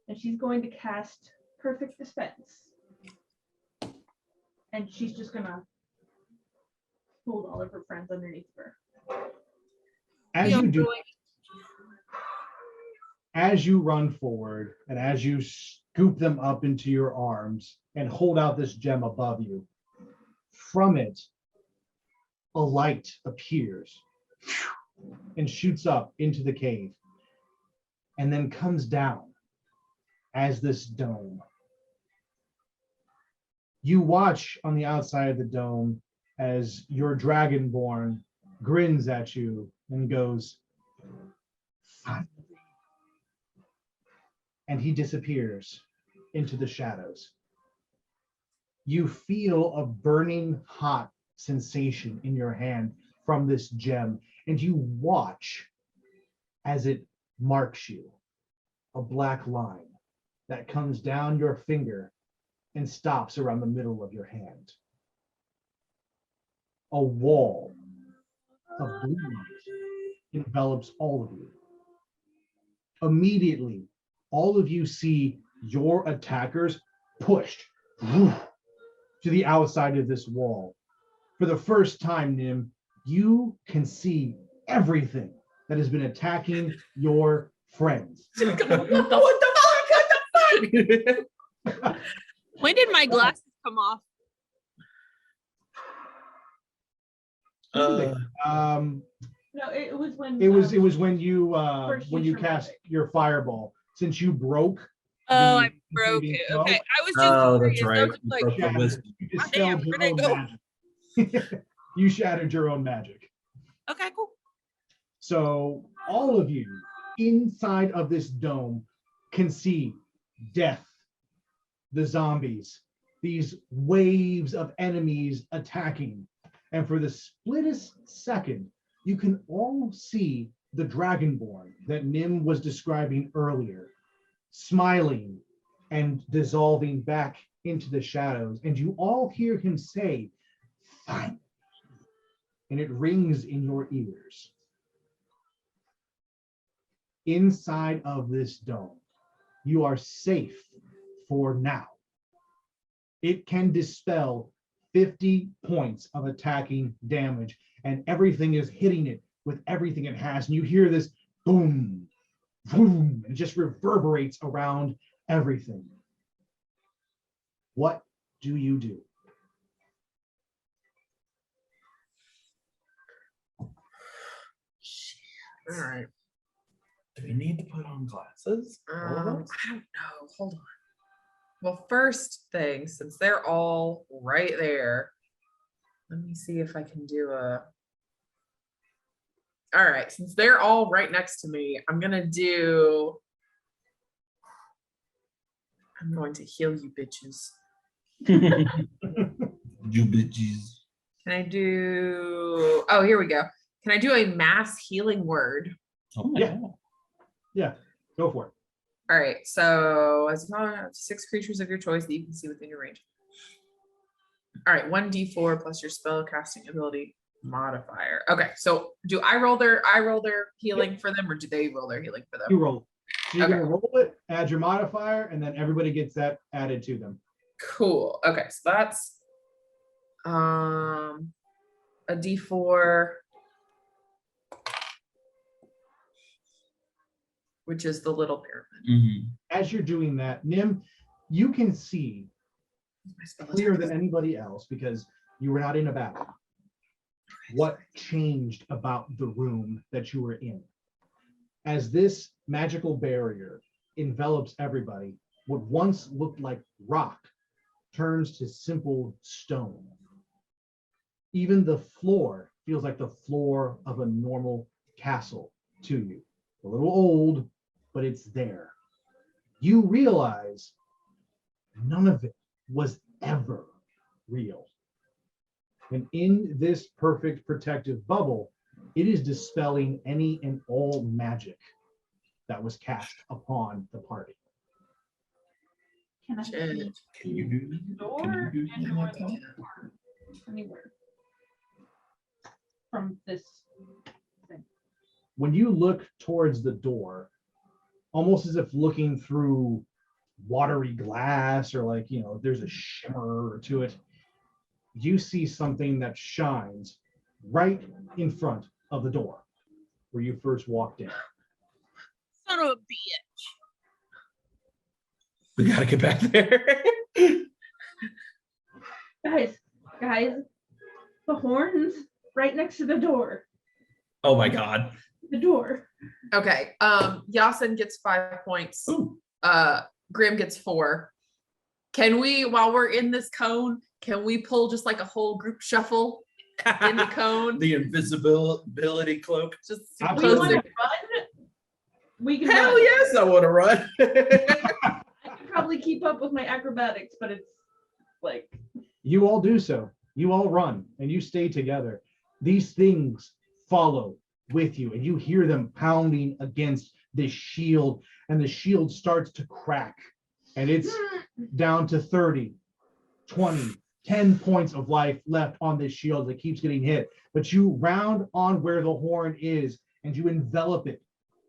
And she's going to cast Perfect Dispense. And she's just going to hold all of her friends underneath her. As you run forward and as you scoop them up into your arms and hold out this gem above you, from it, a light appears and shoots up into the cave and then comes down as this dome. You watch on the outside of the dome as your dragonborn grins at you and goes, "Finally." And he disappears into the shadows. You feel a burning hot sensation in your hand from this gem, and you watch as it marks you, a black line that comes down your finger and stops around the middle of your hand. A wall of blue light envelops all of you. Immediately, all of you see your attackers pushed to the outside of this wall. For the first time, Nim, you can see everything that has been attacking your friends. What the fuck? When did my glasses come off? No, it was when It was when you First when you you traumatic. cast your fireball. Since you broke. Oh, the I broke infinity it. spell, Okay, I was just Oh, curious. that's I right. was You like, broke the wisdom. You God dispelled damn, your where'd it own go? magic. You shattered your own magic. Okay, cool. So all of you inside of this dome can see death, the zombies, these waves of enemies attacking. And for the splittest second, you can all see the Dragonborn that Nim was describing earlier, smiling and dissolving back into the shadows. And you all hear him say, "Fine." And it rings in your ears. Inside of this dome, you are safe for now. It can dispel 50 points of attacking damage, and everything is hitting it with everything it has. And you hear this boom, boom, and it just reverberates around everything. What do you do? All right. Do we need to put on glasses? All of us? I don't know. Hold on. Well, first thing, since they're all right there, let me see if I can do a. All right, since they're all right next to me, I'm going to heal you bitches. You bitches. Can I do, oh, here we go. Can I do a mass healing word? Oh my Yeah. God. Yeah, go for it. All right, so as long as 6 creatures of your choice that you can see within your range. All right, 1d4 plus your spell casting ability modifier. Okay, so do I roll their healing for them, or do they roll their healing for them? You roll. So you're Okay. gonna roll it, add your modifier, and then everybody gets that added to them. Cool. Okay, so that's a d4, which is the little pyramid. Mhm. As you're doing that, Nim, you can see My spell clearer attack. than anybody else because you were not in a battle. What changed about the room that you were in? As this magical barrier envelops everybody, what once looked like rock turns to simple stone. Even the floor feels like the floor of a normal castle to you. A little old, but it's there. You realize none of it was ever real. And in this perfect protective bubble, it is dispelling any and all magic that was cast upon the party. Can I Shit. see Can you do the door Can you do and that? or the door? Anywhere from this thing. When you look towards the door, almost as if looking through watery glass or like, there's a shimmer to it, you see something that shines right in front of the door where you first walked in. Son of a bitch. We gotta get back there. Guys, the horn's right next to the door. Oh my God. The door. Okay, Yassin gets 5 points. Ooh. Grim gets 4. Can we, while we're in this cone, can we pull just like a whole group shuffle in the cone? The invisibility cloak. Just We Absolutely. want to run. We can Hell run. yes, I want to run. I can probably keep up with my acrobatics, but it's like You all do so. You all run and you stay together. These things follow with you and you hear them pounding against this shield, and the shield starts to crack and it's down to 30, 20, 10 points of life left on this shield that keeps getting hit. But you round on where the horn is and you envelop it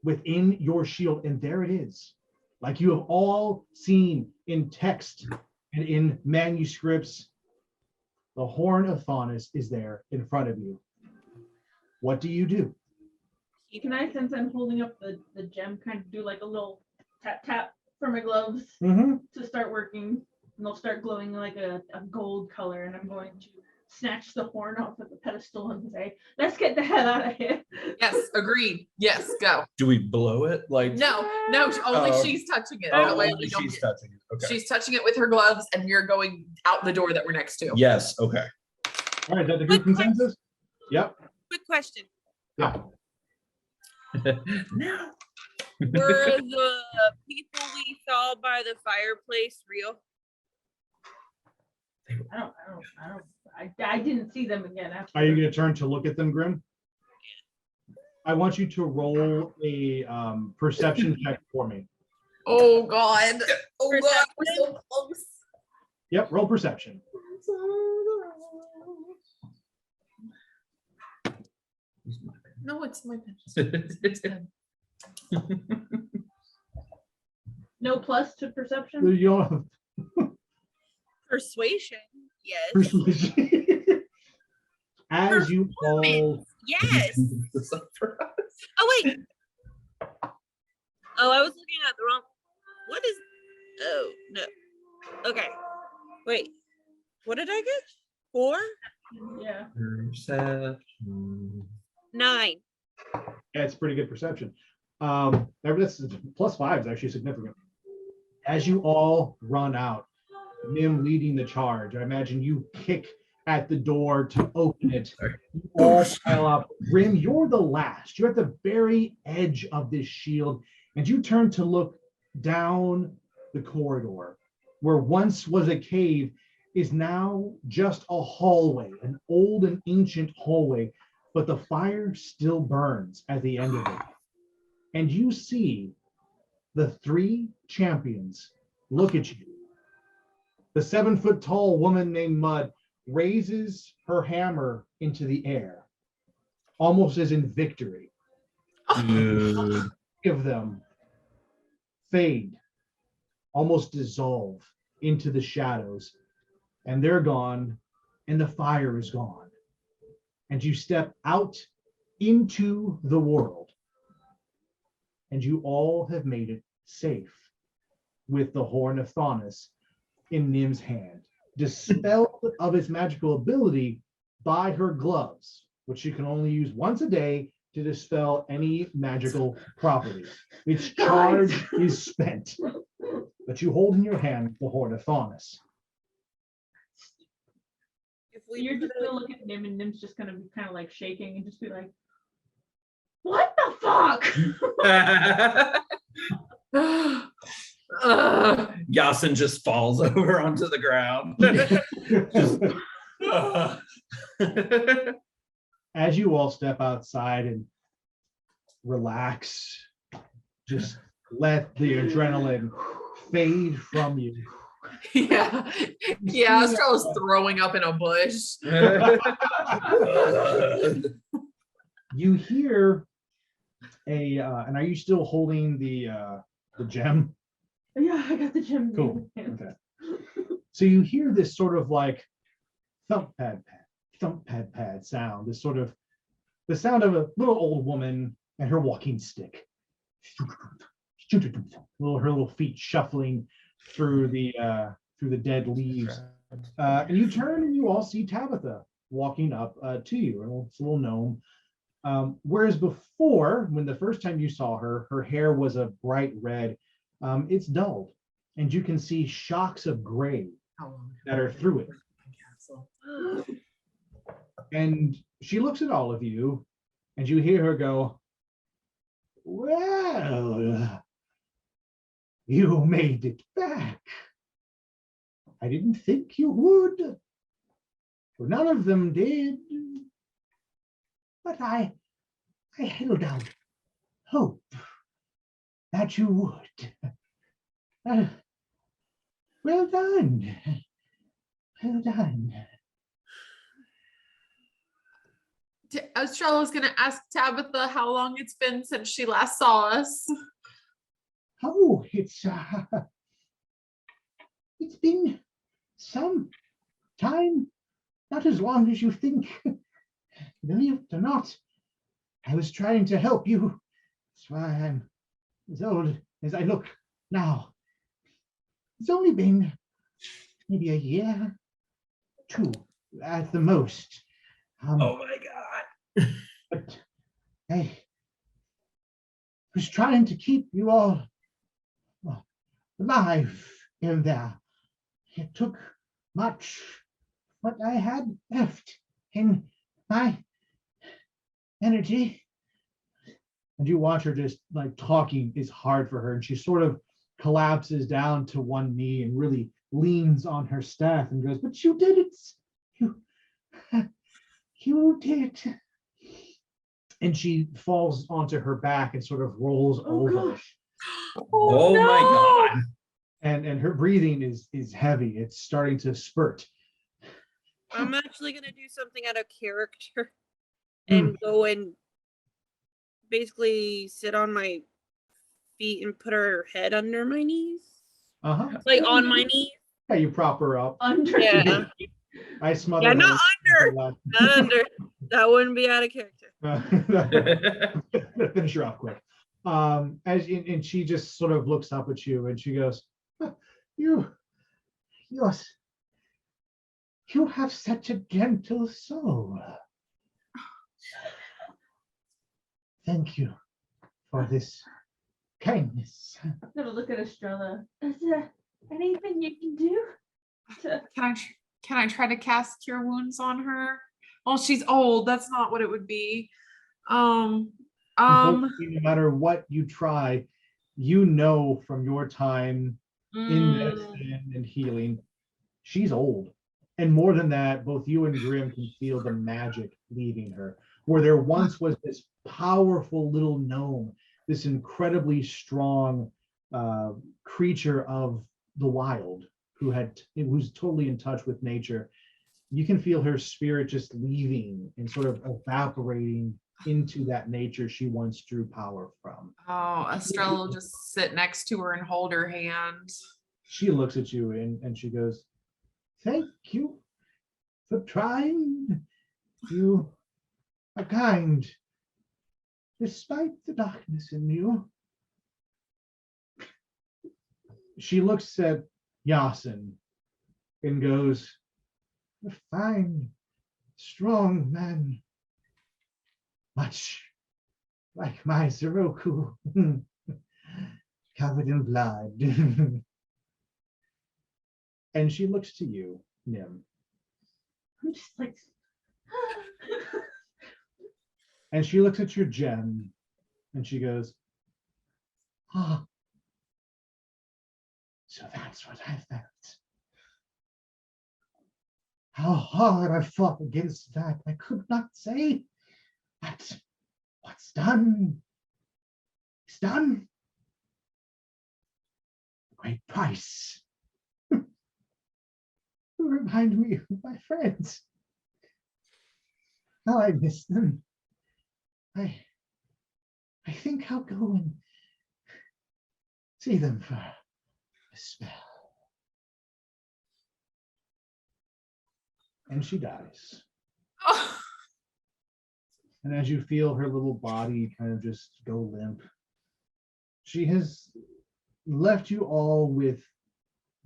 within your shield, and there it is. Like you have all seen in text and in manuscripts, the horn of Faunus is there in front of you. What do you do? can I, since I'm holding up the gem, kind of do like a little tap tap for my gloves Mm-hmm. to start working, and they'll start glowing like a gold color, and I'm going to snatch the horn off of the pedestal and say, let's get the hell out of here. Yes, agreed. Yes, go. Do we blow it? Like No, only Oh. she's touching it. Oh, That way only we don't she's get- touching it. Okay. She's touching it with her gloves, and we're going out the door that we're next to. Yes. Okay. All right, is that the group consensus? Yep. Quick question. Yeah. No. Were the people we saw by the fireplace real? I didn't see them again after. Are you going to turn to look at them, Grim? I want you to roll a perception check for me. Oh God. Oh God, we're so close. Yep, roll perception. No, it's my pen. It's pen. No plus to perception? You don't have Persuasion. Yes. persuasion. As you all Yes. Oh wait. Oh, I was looking at the wrong. What is? Oh no. Okay. Wait. What did I get? 4? Yeah. Perception. 9. Yeah, it's pretty good perception. That's +5 is actually significant. As you all run out, Nim leading the charge, I imagine you kick at the door to open it. You all pile up. Grim, you're the last. You're at the very edge of this shield, and you turn to look down the corridor. Where once was a cave is now just a hallway, an old and ancient hallway, but the fire still burns at the end of it. And you see the 3 champions look at you. The 7-foot-tall woman named Mud raises her hammer into the air, almost as in victory. Dude. Of them fade, almost dissolve into the shadows, and they're gone, and the fire is gone. And you step out into the world, and you all have made it safe with the Horn of Thanos in Nim's hand, dispelled of its magical ability by her gloves, which she can only use once a day to dispel any magical property. Its charge is spent, but you hold in your hand the Horn of Thanos. If we You're just gonna look at Nim, and Nim's just gonna be kind of like shaking and just be like, "What the fuck?" Yassin just falls over onto the ground. Just, As you all step outside and relax, just let the adrenaline fade from you. Yeah. Yeah, Astrella's throwing up in a bush. You hear and are you still holding the gem? Yeah, I got the gem. Cool. Okay. So you hear this sort of like thump pad sound, this sort of the sound of a little old woman and her walking stick. Her little feet shuffling through the dead leaves. And you turn and you all see Tabitha walking up to you. It's a little gnome. Whereas before, when the first time you saw her, her hair was a bright red. It's dulled, and you can see shocks of gray that are through it. And she looks at all of you, and you hear her go, "Well, you made it back. I didn't think you would. Well, none of them did. But I held out hope that you would. Well done. Well done." Astrella's gonna ask Tabitha how long it's been since she last saw us. Oh, it's been some time, not as long as you think. Believe it or not, I was trying to help you. That's why I'm as old as I look now. It's only been maybe a year, 2 at the most. Oh my god. But I was trying to keep you all alive in there. It took much what I had left in my energy. And you watch her just like talking is hard for her. And she sort of collapses down to one knee and really leans on her staff and goes, but you did it. You did. And she falls onto her back and sort of rolls over. Gosh. Oh my God. And her breathing is heavy. It's starting to spurt. I'm actually gonna do something out of character and go and basically sit on my feet and put her head under my knees. Uh-huh. Like on my knees. Yeah, you prop her up. Under. Yeah. I smother Yeah, her. not Not under. That wouldn't be out of character. Finish her off quick. And she just sort of looks up at you and she goes, you have such a gentle soul. Thank you for this kindness. I'm gonna look at Astrella. Is there anything you can do to Can I try to cast cure wounds on her? Well, she's old. That's not what it would be. Unfortunately, no matter what you try, you know from your time in medicine and healing, she's old. And more than that, both you and Grim can feel the magic leaving her. Where there once was this powerful little gnome, this incredibly strong creature of the wild who's totally in touch with nature. You can feel her spirit just leaving and sort of evaporating into that nature she once drew power from. Oh, Astrella will just sit next to her and hold her hand. She looks at you and she goes, thank you for trying. You are kind, despite the darkness in you. She looks at Yassin and goes, a fine, strong man, much like my Zeroku, covered in blood. And she looks to you, Nim. I'm just like And she looks at your gem and she goes, ah, so that's what I felt. How hard I fought against that, I could not say. But what's done is done. Great price. You remind me of my friends. How I miss them. I think I'll go and see them for a spell. And she dies. Oh. And as you feel her little body kind of just go limp, she has left you all with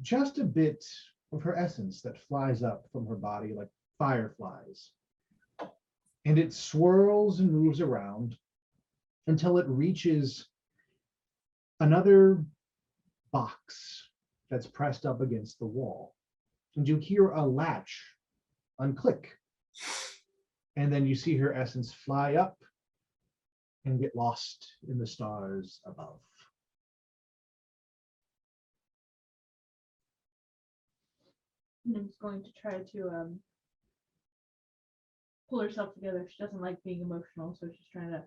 just a bit of her essence that flies up from her body like fireflies. And it swirls and moves around until it reaches another box that's pressed up against the wall. And you hear a latch unclick. And then you see her essence fly up and get lost in the stars above. Nim's going to try to pull herself together. She doesn't like being emotional, so she's trying to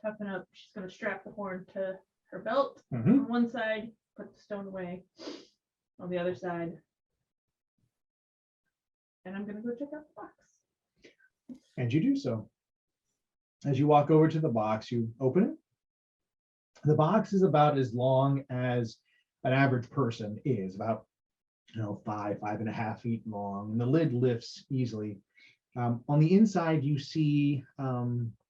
toughen up. She's going to strap the horn to her belt on one side, put the stone away on the other side. And I'm going to go check out the box. And you do so. As you walk over to the box, you open it. The box is about as long as an average person is, about 5.5 feet long, and the lid lifts easily. On the inside, you see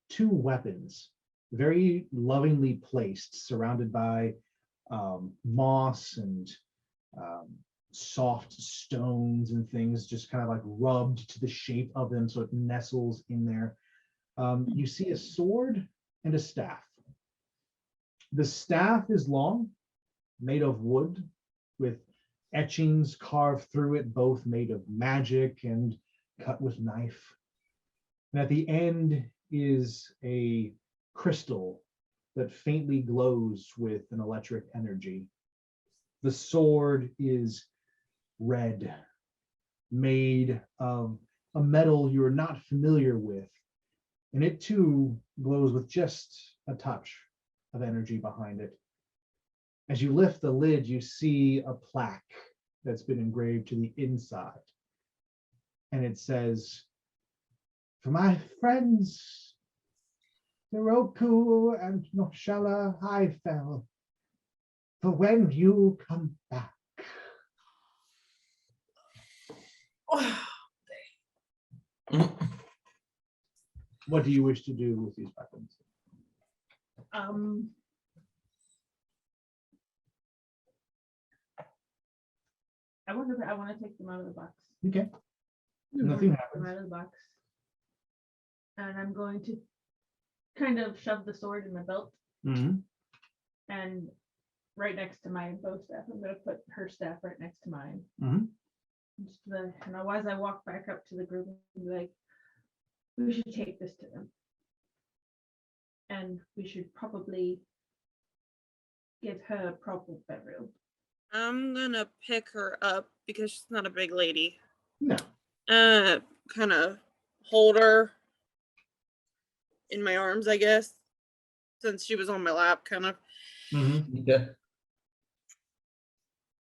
two weapons, very lovingly placed, surrounded by moss and soft stones and things, just kind of like rubbed to the shape of them so it nestles in there. You see a sword and a staff. The staff is long, made of wood, with etchings carved through it, both made of magic and cut with knife. And at the end is a crystal that faintly glows with an electric energy. The sword is red, made of a metal you're not familiar with. And it too glows with just a touch of energy behind it. As you lift the lid, you see a plaque that's been engraved to the inside. And it says, "For my friends, Roku and Noshala Highfell, for when you come back." What do you wish to do with these weapons? I want to take them out of the box. Okay. I wanna Nothing take them happens. out of the box. And I'm going to kind of shove the sword in my belt, Mhm. and right next to my bow staff, I'm going to put her staff right next to mine. Mhm. And as I walk back up to the group, I'm like, we should take this to them. And we should probably give her a proper burial. I'm gonna pick her up because she's not a big lady. No. Kind of hold her in my arms, I guess, since she was on my lap, kind of. Mhm. Yeah.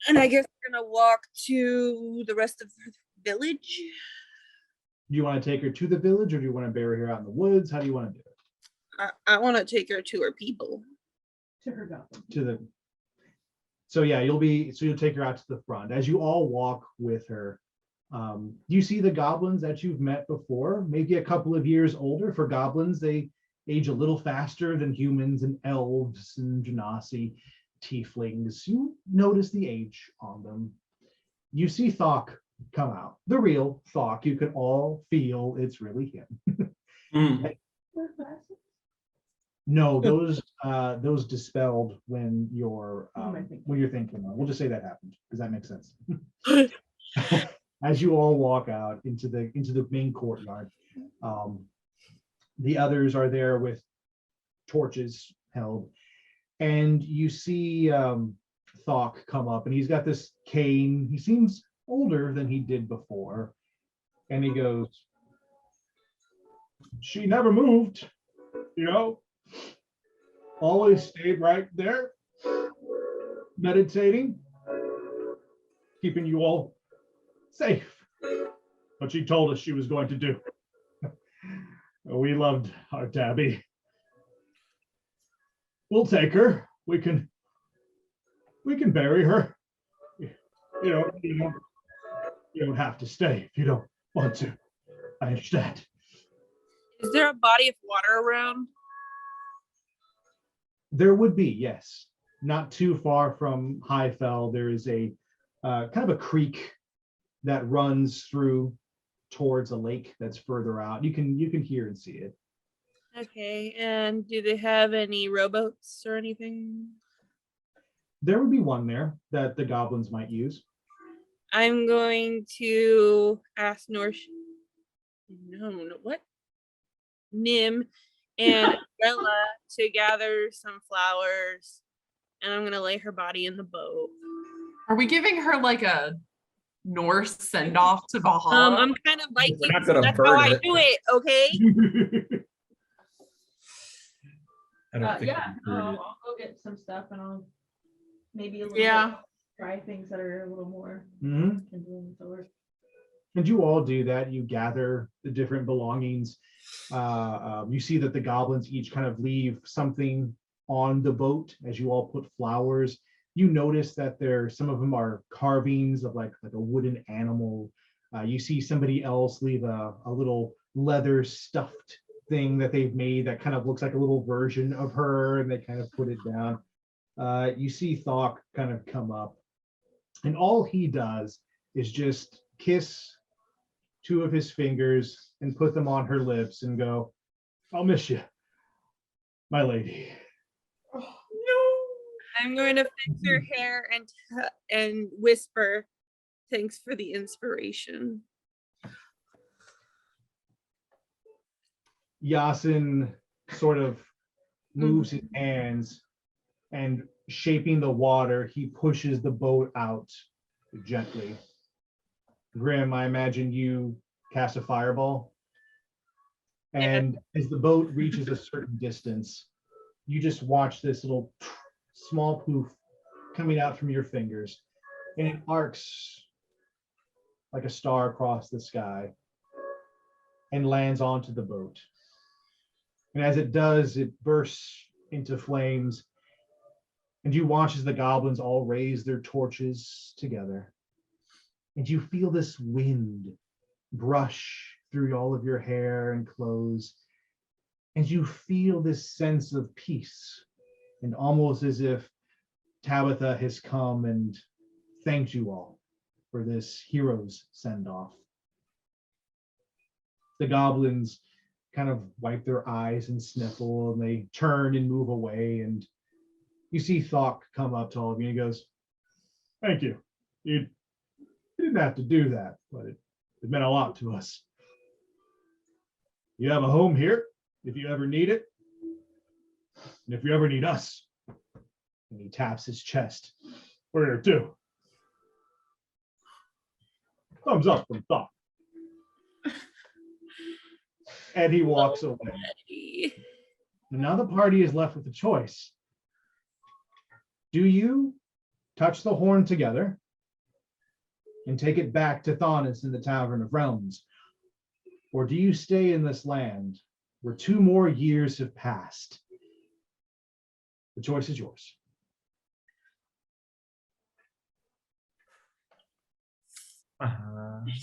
And I guess we're gonna walk to the rest of the village. Do you want to take her to the village, or do you want to bury her out in the woods? How do you want to do it? I want to take her to her people. To her goblin. To the. So yeah, you'll take her out to the front. As you all walk with her, you see the goblins that you've met before, maybe a couple of years older. For goblins, they age a little faster than humans and elves and genasi, tieflings. You notice the age on them. You see Thok come out, the real Thok. You can all feel it's really him. Mm. No, those dispelled when your What am I thinking? when your thing came on. We'll just say that happened because that makes sense. As you all walk out into the main courtyard, the others are there with torches held, and you see Thok come up, and he's got this cane. He seems older than he did before, and he goes, "She never moved, you know. Always stayed right there, meditating, keeping you all safe. But she told us she was going to do. We loved our Tabby. We'll take her. We can bury her. You don't have to stay if you don't want to. I understand." Is there a body of water around? There would be, yes. Not too far from Highfell, there is a kind of a creek that runs through towards a lake that's further out. You can hear and see it. Okay, and do they have any rowboats or anything? There would be one there that the goblins might use. I'm going to ask what? Nim and Astrella to gather some flowers, and I'm gonna lay her body in the boat. Are we giving her like a Norse send off to Valhalla? I'm kind of Viking, We're not so gonna that's how burn I it. do it, okay? I don't think Yeah, we can burn it. I'll go get some stuff, and I'll maybe a little Yeah. try things that are a little more Mhm. convenient to work. And you all do that. You gather the different belongings. You see that the goblins each kind of leave something on the boat as you all put flowers. You notice that some of them are carvings of like a wooden animal. You see somebody else leave a little leather stuffed thing that they've made that kind of looks like a little version of her, and they kind of put it down. You see Thok kind of come up, and all he does is just kiss two of his fingers and put them on her lips and go, "I'll miss you, my lady." I'm going to fix her hair and whisper, "Thanks for the inspiration." Yassin sort of moves his hands, and shaping the water, he pushes the boat out gently. Grim, I imagine you cast a fireball. And as the boat reaches a certain distance, you just watch this little small poof coming out from your fingers, and it arcs like a star across the sky and lands onto the boat. And as it does, it bursts into flames, and you watch as the goblins all raise their torches together. And you feel this wind brush through all of your hair and clothes. And you feel this sense of peace, and almost as if Tabitha has come and thanked you all for this hero's send-off. The goblins kind of wipe their eyes and sniffle, and they turn and move away. And you see Thok come up to all of you, and he goes, "Thank you. You didn't have to do that, but it meant a lot to us. You have a home here if you ever need it, and if you ever need us." And he taps his chest. "We're here too." Thumbs up from Thok. And he walks away. And now the party is left with a choice. Do you touch the horn together and take it back to Thonis in the Tavern of Realms? Or do you stay in this land where 2 more years have passed? The choice is yours.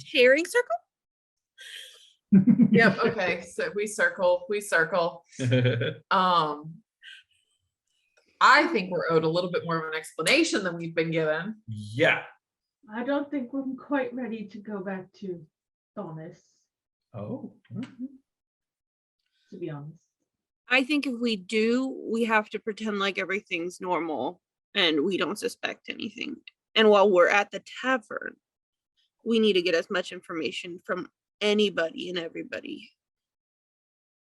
Sharing circle? Yep. Okay. So we circle. I think we're owed a little bit more of an explanation than we've been given. Yeah. I don't think we're quite ready to go back to Thomas, Oh. to be honest. I think if we do, we have to pretend like everything's normal and we don't suspect anything. And while we're at the tavern, we need to get as much information from anybody and everybody.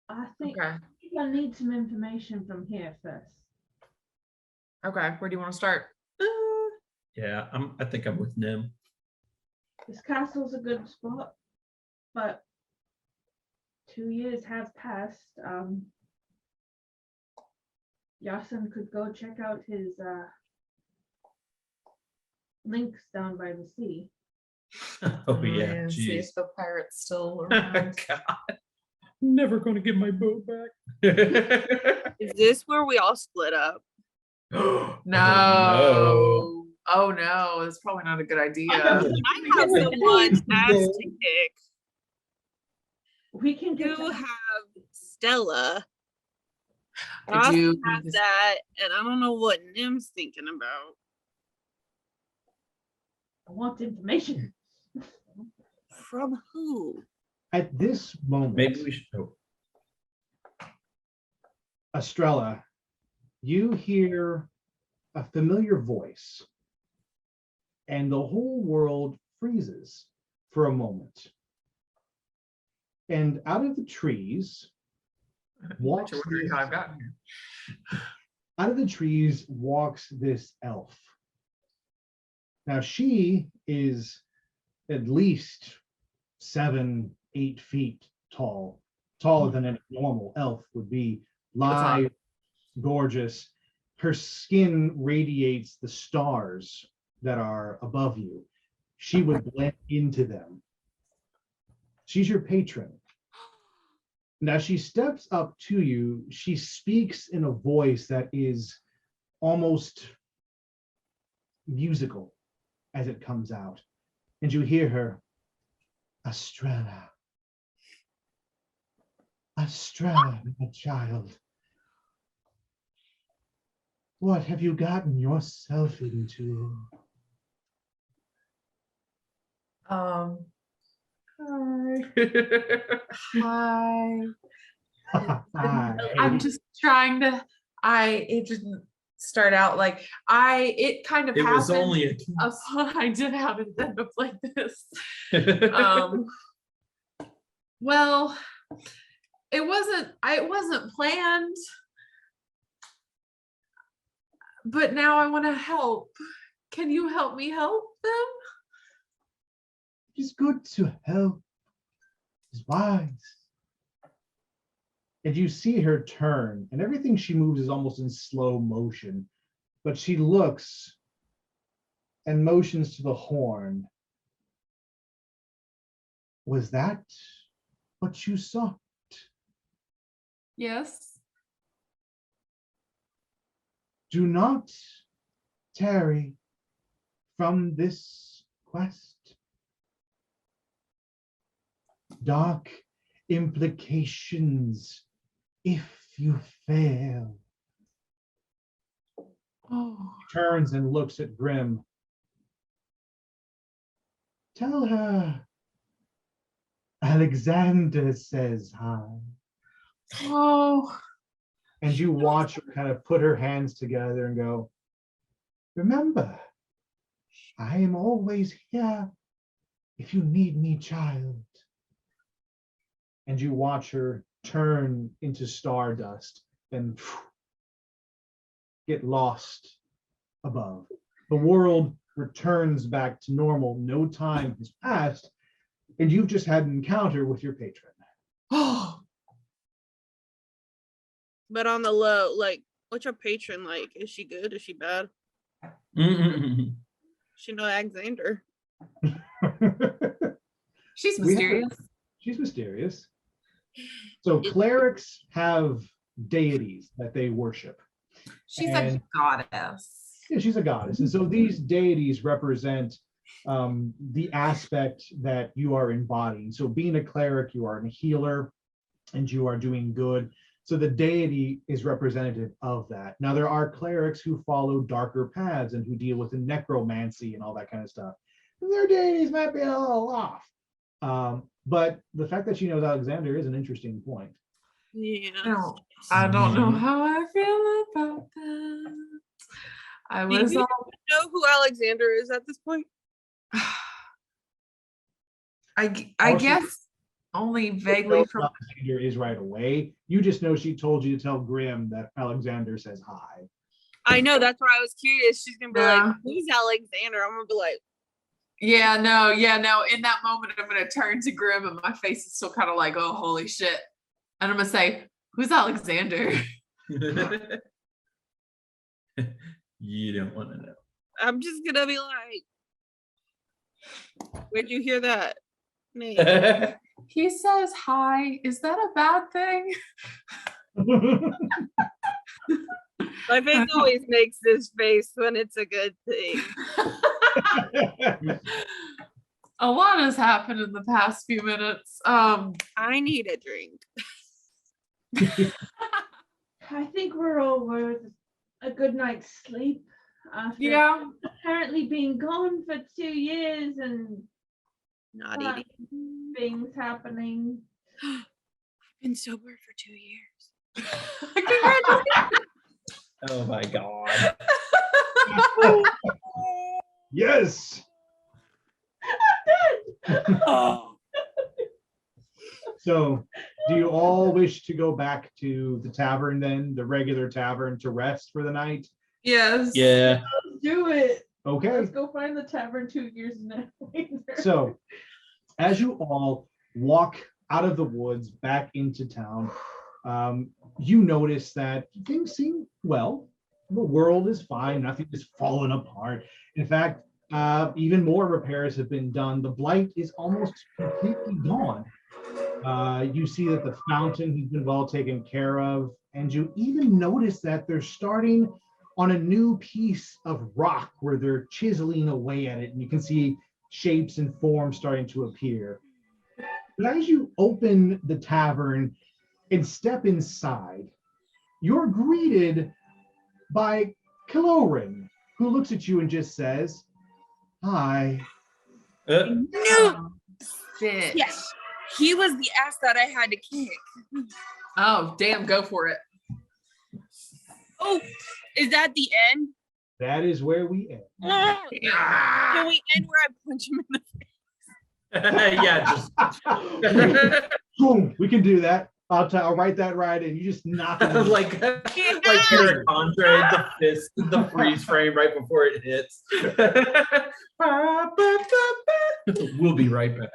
I think Okay. I need some information from here first. Okay. Where do you want to start? Yeah, I think I'm with Nim. This castle's a good spot, but 2 years have passed. Yassin could go check out his links down by the sea. Oh yeah, And see if jeez. the pirate's still around. God. Never gonna get my boat back. Is this where we all split up? No. Oh, Oh no, it's probably not a good idea. I have someone's ass to kick. We can get You to- have Stella. I I do have that, and I don't know what Nim's thinking about. I want information. From who? At this moment, maybe we should. Oh. Astrella, you hear a familiar voice, and the whole world freezes for a moment. And out of the trees walks You're wondering how I've gotten here. walks this elf. Now she is at least 7-8 feet tall, taller than a normal elf would be. Lithe, gorgeous. Her skin radiates the stars that are above you. She would blend into them. She's your patron. Now she steps up to you. She speaks in a voice that is almost musical as it comes out. And you hear her, "Astrella. Astrella, my child. What have you gotten yourself into?" Hi. Hi. I'm just trying to. It didn't start out like it kind of It happened. was only a I did have it end up like this. Well, it wasn't planned. But now I want to help. Can you help me help them? It's good to help. It's wise. And you see her turn, and everything she moves is almost in slow motion. But she looks and motions to the horn. Was that what you sought? Yes. Do not tarry from this quest. Dark implications if you fail. Oh. Turns and looks at Grim. Tell her Alexander says hi. Oh. And you watch her kind of put her hands together and go, remember, I am always here if you need me, child. And you watch her turn into stardust and get lost above. The world returns back to normal. No time has passed, and you've just had an encounter with your patron. Oh. But on the low, like, what's your patron like? Is she good? Is she bad? She know Alexander. She's mysterious. She's mysterious. So clerics have deities that they worship. She's a goddess. Yeah, she's a goddess. And so these deities represent the aspect that you are embodying. So being a cleric, you are a healer and you are doing good. So the deity is representative of that. Now, there are clerics who follow darker paths and who deal with the necromancy and all that kind of stuff. Their deities might be a little off. But the fact that she knows Alexander is an interesting point. Yeah. I don't know how I feel about that. I was Do you know who Alexander is at this point? I guess only vaguely from Alexander is right away. You just know she told you to tell Grim that Alexander says hi. I know, that's why I was curious. She's gonna be like, who's Alexander? I'm gonna be like, yeah, no. In that moment, I'm gonna turn to Grim and my face is still kind of like, oh, holy shit. And I'm gonna say, who's Alexander? You don't want to know. I'm just gonna be like, where'd you hear that name? He says hi. Is that a bad thing? My face always makes this face when it's a good thing. A lot has happened in the past few minutes. I need a drink. I think we're all worth a good night's sleep after apparently being gone for 2 years and Not eating. things happening. I've been sober for 2 years. Congratulations. Oh my god. Yes. Oh. So, do you all wish to go back to the tavern then, the regular tavern, to rest for the night? Yes. Yeah. Let's do it. Okay. Let's go find the tavern 2 years later. So, as you all walk out of the woods back into town, you notice that things seem well. The world is fine. Nothing is falling apart. In fact, even more repairs have been done. The blight is almost completely gone. You see that the fountain has been well taken care of, and you even notice that they're starting on a new piece of rock where they're chiseling away at it, and you can see shapes and forms starting to appear. But as you open the tavern and step inside, you're greeted by Kirin, who looks at you and just says, "Hi." No. Shit. Yes. He was the ass that I had to kick. Oh, damn, go for it. Oh, is that the end? That is where we end. Can we end where I punch him in the Yeah, just Boom, we can do that. I'll write that right in. You just knock it. like Eric Andre, the fist, the freeze frame right before it hits. We'll be right back.